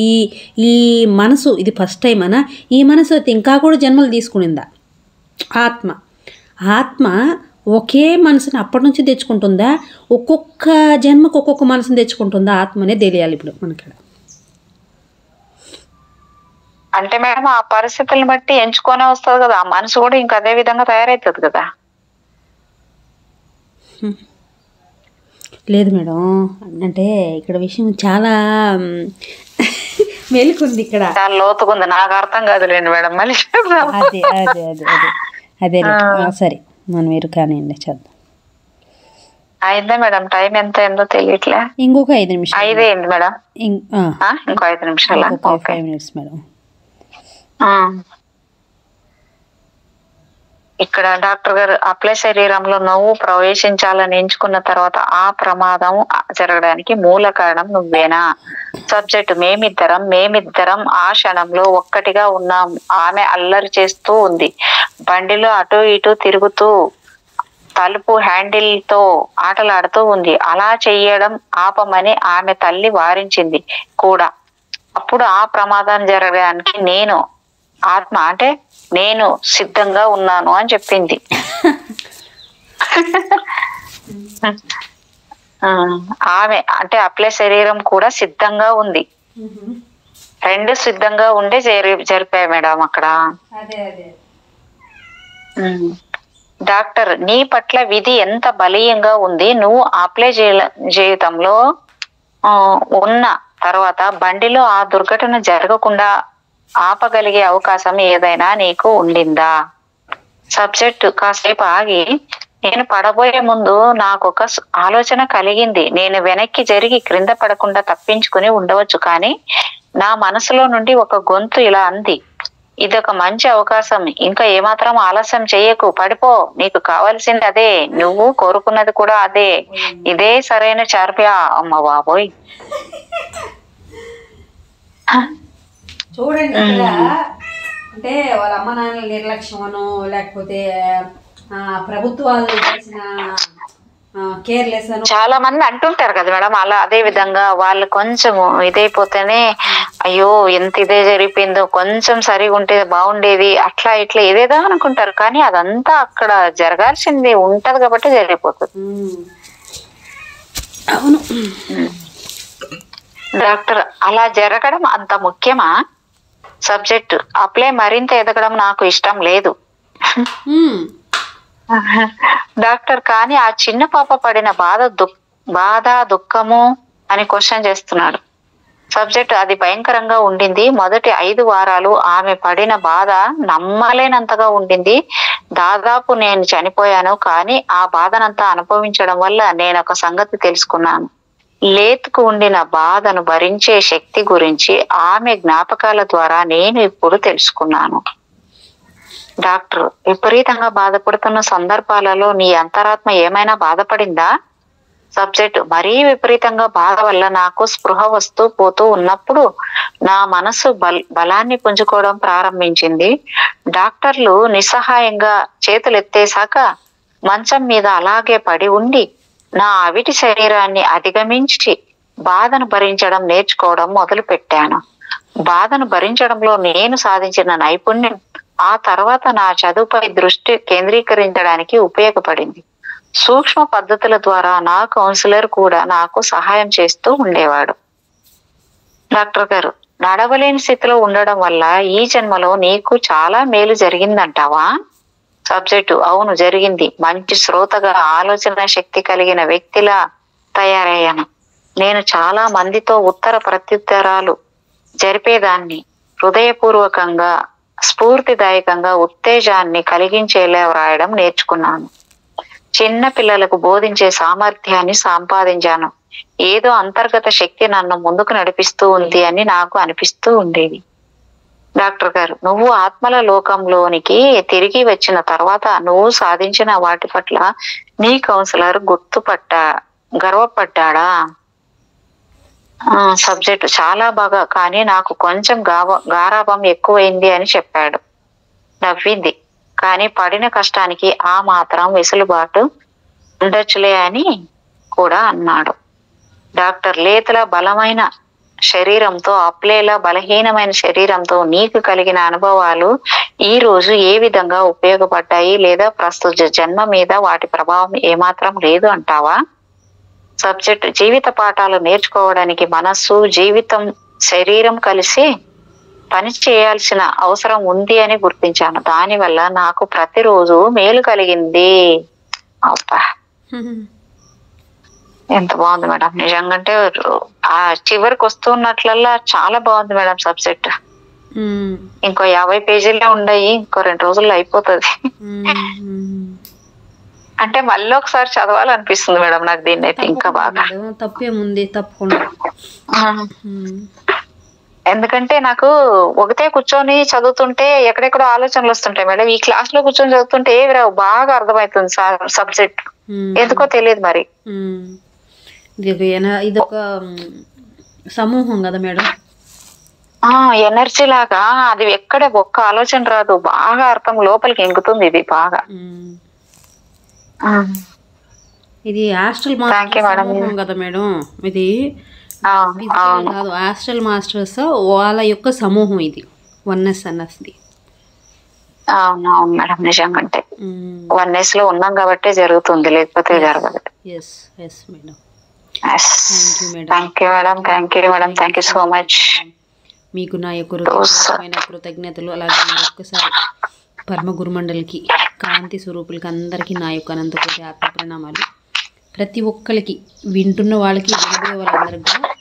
ఈ మనసు ఇది ఫస్ట్ టైమేనా? ఈ మనసు అయితే ఇంకా కూడా జన్మలు తీసుకునిందా ఆత్మ ఒకే మనసుని అప్పటి నుంచి తెచ్చుకుంటుందా? ఒక్కొక్క జన్మకు ఒక్కొక్క మనసుని తెచ్చుకుంటుందా? ఆత్మనే తెలియాలి ఇప్పుడు మనకి. అంటే మేడం ఆ పరిస్థితులను బట్టి ఎంచుకొనే వస్తుంది కదా, ఆ మనసు కూడా ఇంకా అదే విధంగా తయారవుతుంది కదా. లేదు మేడం, అంటే ఇక్కడ విషయం చాలా మెలుకుంది, ఇక్కడ చాలా లోతుకుంది, నాకు అర్థం కాదులేండి మేడం. మళ్ళీ అదే అదే అదే అదే అదే సరే మనం మీరు కానివ్వండి చేద్దాం. అయిందా మేడం? టైం ఎంత అయిందో తెలియట్లే. ఇంకొక 5 నిమిషాలు. 5 అయింది మేడం. ఇంకో 5 నిమిషాలు. 5 minutes మేడం. ఇక్కడ డాక్టర్ గారు అప్లై శరీరంలో నువ్వు ప్రవేశించాలని ఎంచుకున్న తర్వాత ఆ ప్రమాదం జరగడానికి మూల కారణం నువ్వేనా? సబ్జెక్ట్ మేమిద్దరం ఆ క్షణంలో ఒక్కటిగా ఉన్నాం. ఆమె అల్లరి చేస్తూ ఉంది, బండిలో అటు ఇటు తిరుగుతూ తలుపు హ్యాండిల్ తో ఆటలాడుతూ ఉంది. అలా చెయ్యడం ఆపమని ఆమె తల్లి వారించింది కూడా. అప్పుడు ఆ ప్రమాదం జరగడానికి ఆత్మ అంటే నేను సిద్ధంగా ఉన్నాను అని చెప్పింది. ఆమె అంటే అప్లై శరీరం కూడా సిద్ధంగా ఉంది. 2 సిద్ధంగా ఉండే జరిపాయి మేడం అక్కడ. డాక్టర్ నీ పట్ల విధి ఎంత బలీయంగా ఉంది. నువ్వు అప్లై జీవితంలో ఉన్న తర్వాత బండిలో ఆ దుర్ఘటన జరగకుండా ఆపగలిగే అవకాశం ఏదైనా నీకు ఉండిందా? సబ్జెక్ట్ కాసేపు ఆగి, నేను పడబోయే ముందు నాకు ఒక ఆలోచన కలిగింది. నేను వెనక్కి జరిగి క్రింద పడకుండా తప్పించుకుని ఉండవచ్చు, కానీ నా మనసులో నుండి ఒక గొంతు ఇలా అంది, ఇదొక మంచి అవకాశం, ఇంకా ఏమాత్రం ఆలస్యం చెయ్యకు, పడిపో, నీకు కావాల్సింది అదే, నువ్వు కోరుకున్నది కూడా అదే, ఇదే సరైన చార్పియా. అమ్మ బాబోయ్, చూడండి అంటే వాళ్ళ అమ్మ నాన్నల నిర్లక్ష్యమనో లేకపోతే ప్రభుత్వాలు చేసిన కేర్లెస్ అని చాలా మంది అంటుంటారు కదా మేడం. అలా అదే విధంగా వాళ్ళు కొంచెం ఇదైపోతేనే అయ్యో ఎంత ఇదే జరిగిపోయిందో, కొంచెం సరిగా ఉంటే బాగుండేది, అట్లా ఇట్లా ఏదేదో అనుకుంటారు. కానీ అదంతా అక్కడ జరగాల్సింది ఉంటది కాబట్టి జరిగిపోతుంది. అవును డాక్టర్, అలా జరగడం అంత ముఖ్యమా? సబ్జెక్ట్ అప్లై మరింత ఎదగడం నాకు ఇష్టం లేదు. డాక్టర్ కానీ ఆ చిన్న పాప పడిన బాధ దుఃఖము అని క్వశ్చన్ చేస్తున్నాడు. సబ్జెక్ట్ అది భయంకరంగా ఉండింది. మొదటి 5 వారాలు ఆమె పడిన బాధ నమ్మలేనంతగా ఉండింది. దాదాపు నేను చనిపోయాను. కానీ ఆ బాధనంతా అనుభవించడం వల్ల నేను ఒక సంగతి తెలుసుకున్నాను. లేతుకు ఉండిన బాధను భరించే శక్తి గురించి ఆమె జ్ఞాపకాల ద్వారా నేను ఇప్పుడు తెలుసుకున్నాను. డాక్టర్, విపరీతంగా బాధపడుతున్న సందర్భాలలో నీ అంతరాత్మ ఏమైనా బాధపడిందా? సబ్జెక్ట్ మరీ విపరీతంగా బాధ వల్ల నాకు స్పృహ వస్తూ పోతూ ఉన్నప్పుడు నా మనసు బలాన్ని పుంజుకోవడం ప్రారంభించింది. డాక్టర్లు నిస్సహాయంగా చేతులు ఎత్తేశాక మంచం మీద అలాగే పడి ఉండి నా అవిటి శరీరాన్ని అధిగమించి బాధను భరించడం నేర్చుకోవడం మొదలు పెట్టాను. బాధను భరించడంలో నేను సాధించిన నైపుణ్యం ఆ తర్వాత నా చదువుపై దృష్టి కేంద్రీకరించడానికి ఉపయోగపడింది. సూక్ష్మ పద్ధతుల ద్వారా నా కౌన్సిలర్ కూడా నాకు సహాయం చేస్తూ ఉండేవాడు. డాక్టర్ గారు, నడవలేని స్థితిలో ఉండడం వల్ల ఈ జన్మలో నీకు చాలా మేలు జరిగిందంటావా? సబ్జెక్టు అవును జరిగింది. మంచి శ్రోతగా ఆలోచన శక్తి కలిగిన వ్యక్తిలా తయారయ్యాను. నేను చాలా మందితో ఉత్తర ప్రత్యుత్తరాలు జరిపేదాన్ని. హృదయపూర్వకంగా స్ఫూర్తిదాయకంగా ఉత్తేజాన్ని కలిగించేలా వ్రాయడం నేర్చుకున్నాను. చిన్న పిల్లలకు బోధించే సామర్థ్యాన్ని సంపాదించాను. ఏదో అంతర్గత శక్తి నన్ను ముందుకు నడిపిస్తూ ఉంది అని నాకు అనిపిస్తూ ఉండేది. డాక్టర్ గారు, నువ్వు ఆత్మల లోకంలోనికి తిరిగి వచ్చిన తర్వాత నువ్వు సాధించిన వాటి పట్ల నీ కౌన్సిలర్ గర్వపడ్డాడా? సబ్జెక్ట్ చాలా బాగా, కానీ నాకు కొంచెం గారాభం ఎక్కువైంది అని చెప్పాడు. నవ్వింది. కానీ పడిన కష్టానికి ఆ మాత్రం వెసులుబాటు ఉండొచ్చులే అని కూడా అన్నాడు. డాక్టర్, లేతల బలమైన శరీరంతో అప్లేలా బలహీనమైన శరీరంతో నీకు కలిగిన అనుభవాలు ఈ రోజు ఏ విధంగా ఉపయోగపడ్డాయి, లేదా ప్రస్తుత జన్మ మీద వాటి ప్రభావం ఏమాత్రం లేదు అంటావా? సబ్జెక్ట్, జీవిత పాఠాలు నేర్చుకోవడానికి మనస్సు, జీవితం, శరీరం కలిసి పని చేయాల్సిన అవసరం ఉంది అని గుర్తించాను. దానివల్ల నాకు ప్రతిరోజు మేలు కలిగింది. అబ్బా, ఎంత బాగుంది మేడం. నిజంగా ఆ చివరికి వస్తున్నట్లల్లా చాలా బాగుంది మేడం సబ్జెక్ట్. ఇంకో 50 పేజీలే ఉన్నాయి, ఇంకో 2 రోజుల్లో అయిపోతుంది. అంటే మళ్ళీ ఒకసారి చదవాలనిపిస్తుంది మేడం నాకు దీన్ని అయితే ఇంకా బాగా. తప్పేముంది, తప్పకుండా. ఎందుకంటే నాకు ఒకటే కూర్చొని చదువుతుంటే ఎక్కడెక్కడో ఆలోచనలు వస్తుంటాయి మేడం. ఈ క్లాస్ లో కూర్చొని చదువుతుంటే ఏవి రావు, బాగా అర్థమవుతుంది సబ్జెక్ట్. ఎందుకో తెలియదు మరి. ఇదొక సమూహం కదా మేడం, ఎనర్జీ లాగా. అది ఎక్కడ ఒక్క ఆలోచన రాదు, బాగా అర్థం లోపలికి ఎంగుతుంది ఇది బాగా. ఇది హాస్టల్ సమూహం కదా మేడం. ఇది కాదు, హాస్టల్ మాస్టర్స్ వాళ్ళ యొక్క సమూహం ఇది, వన్నెస్ అన్నది. అవునవును మేడం, నిజంగా అంటే వన్నెస్ లో ఉన్నాం కాబట్టి జరుగుతుంది, లేకపోతే జరగదు. Madam, thank you madam, thank you madam, thank you so much. మీకు నా యొక్క హృదయపూర్వకమైన కృతజ్ఞతలు. అలాగే మరొక్కసారి పరమ గురుమండలికి, కాంతి స్వరూపులకి అందరికీ నా యొక్క అనంతకోటి ఆత్మ ప్రణామాలు. ప్రతి ఒక్కరికి, వింటున్న వాళ్ళకి, వినబోయే వాళ్ళందరికీ కూడా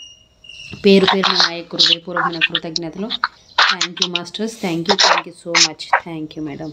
పేరు పేరున నా యొక్క హృదయపూర్వకమైన కృతజ్ఞతలు. Thank you masters, thank you so much. Thank you madam.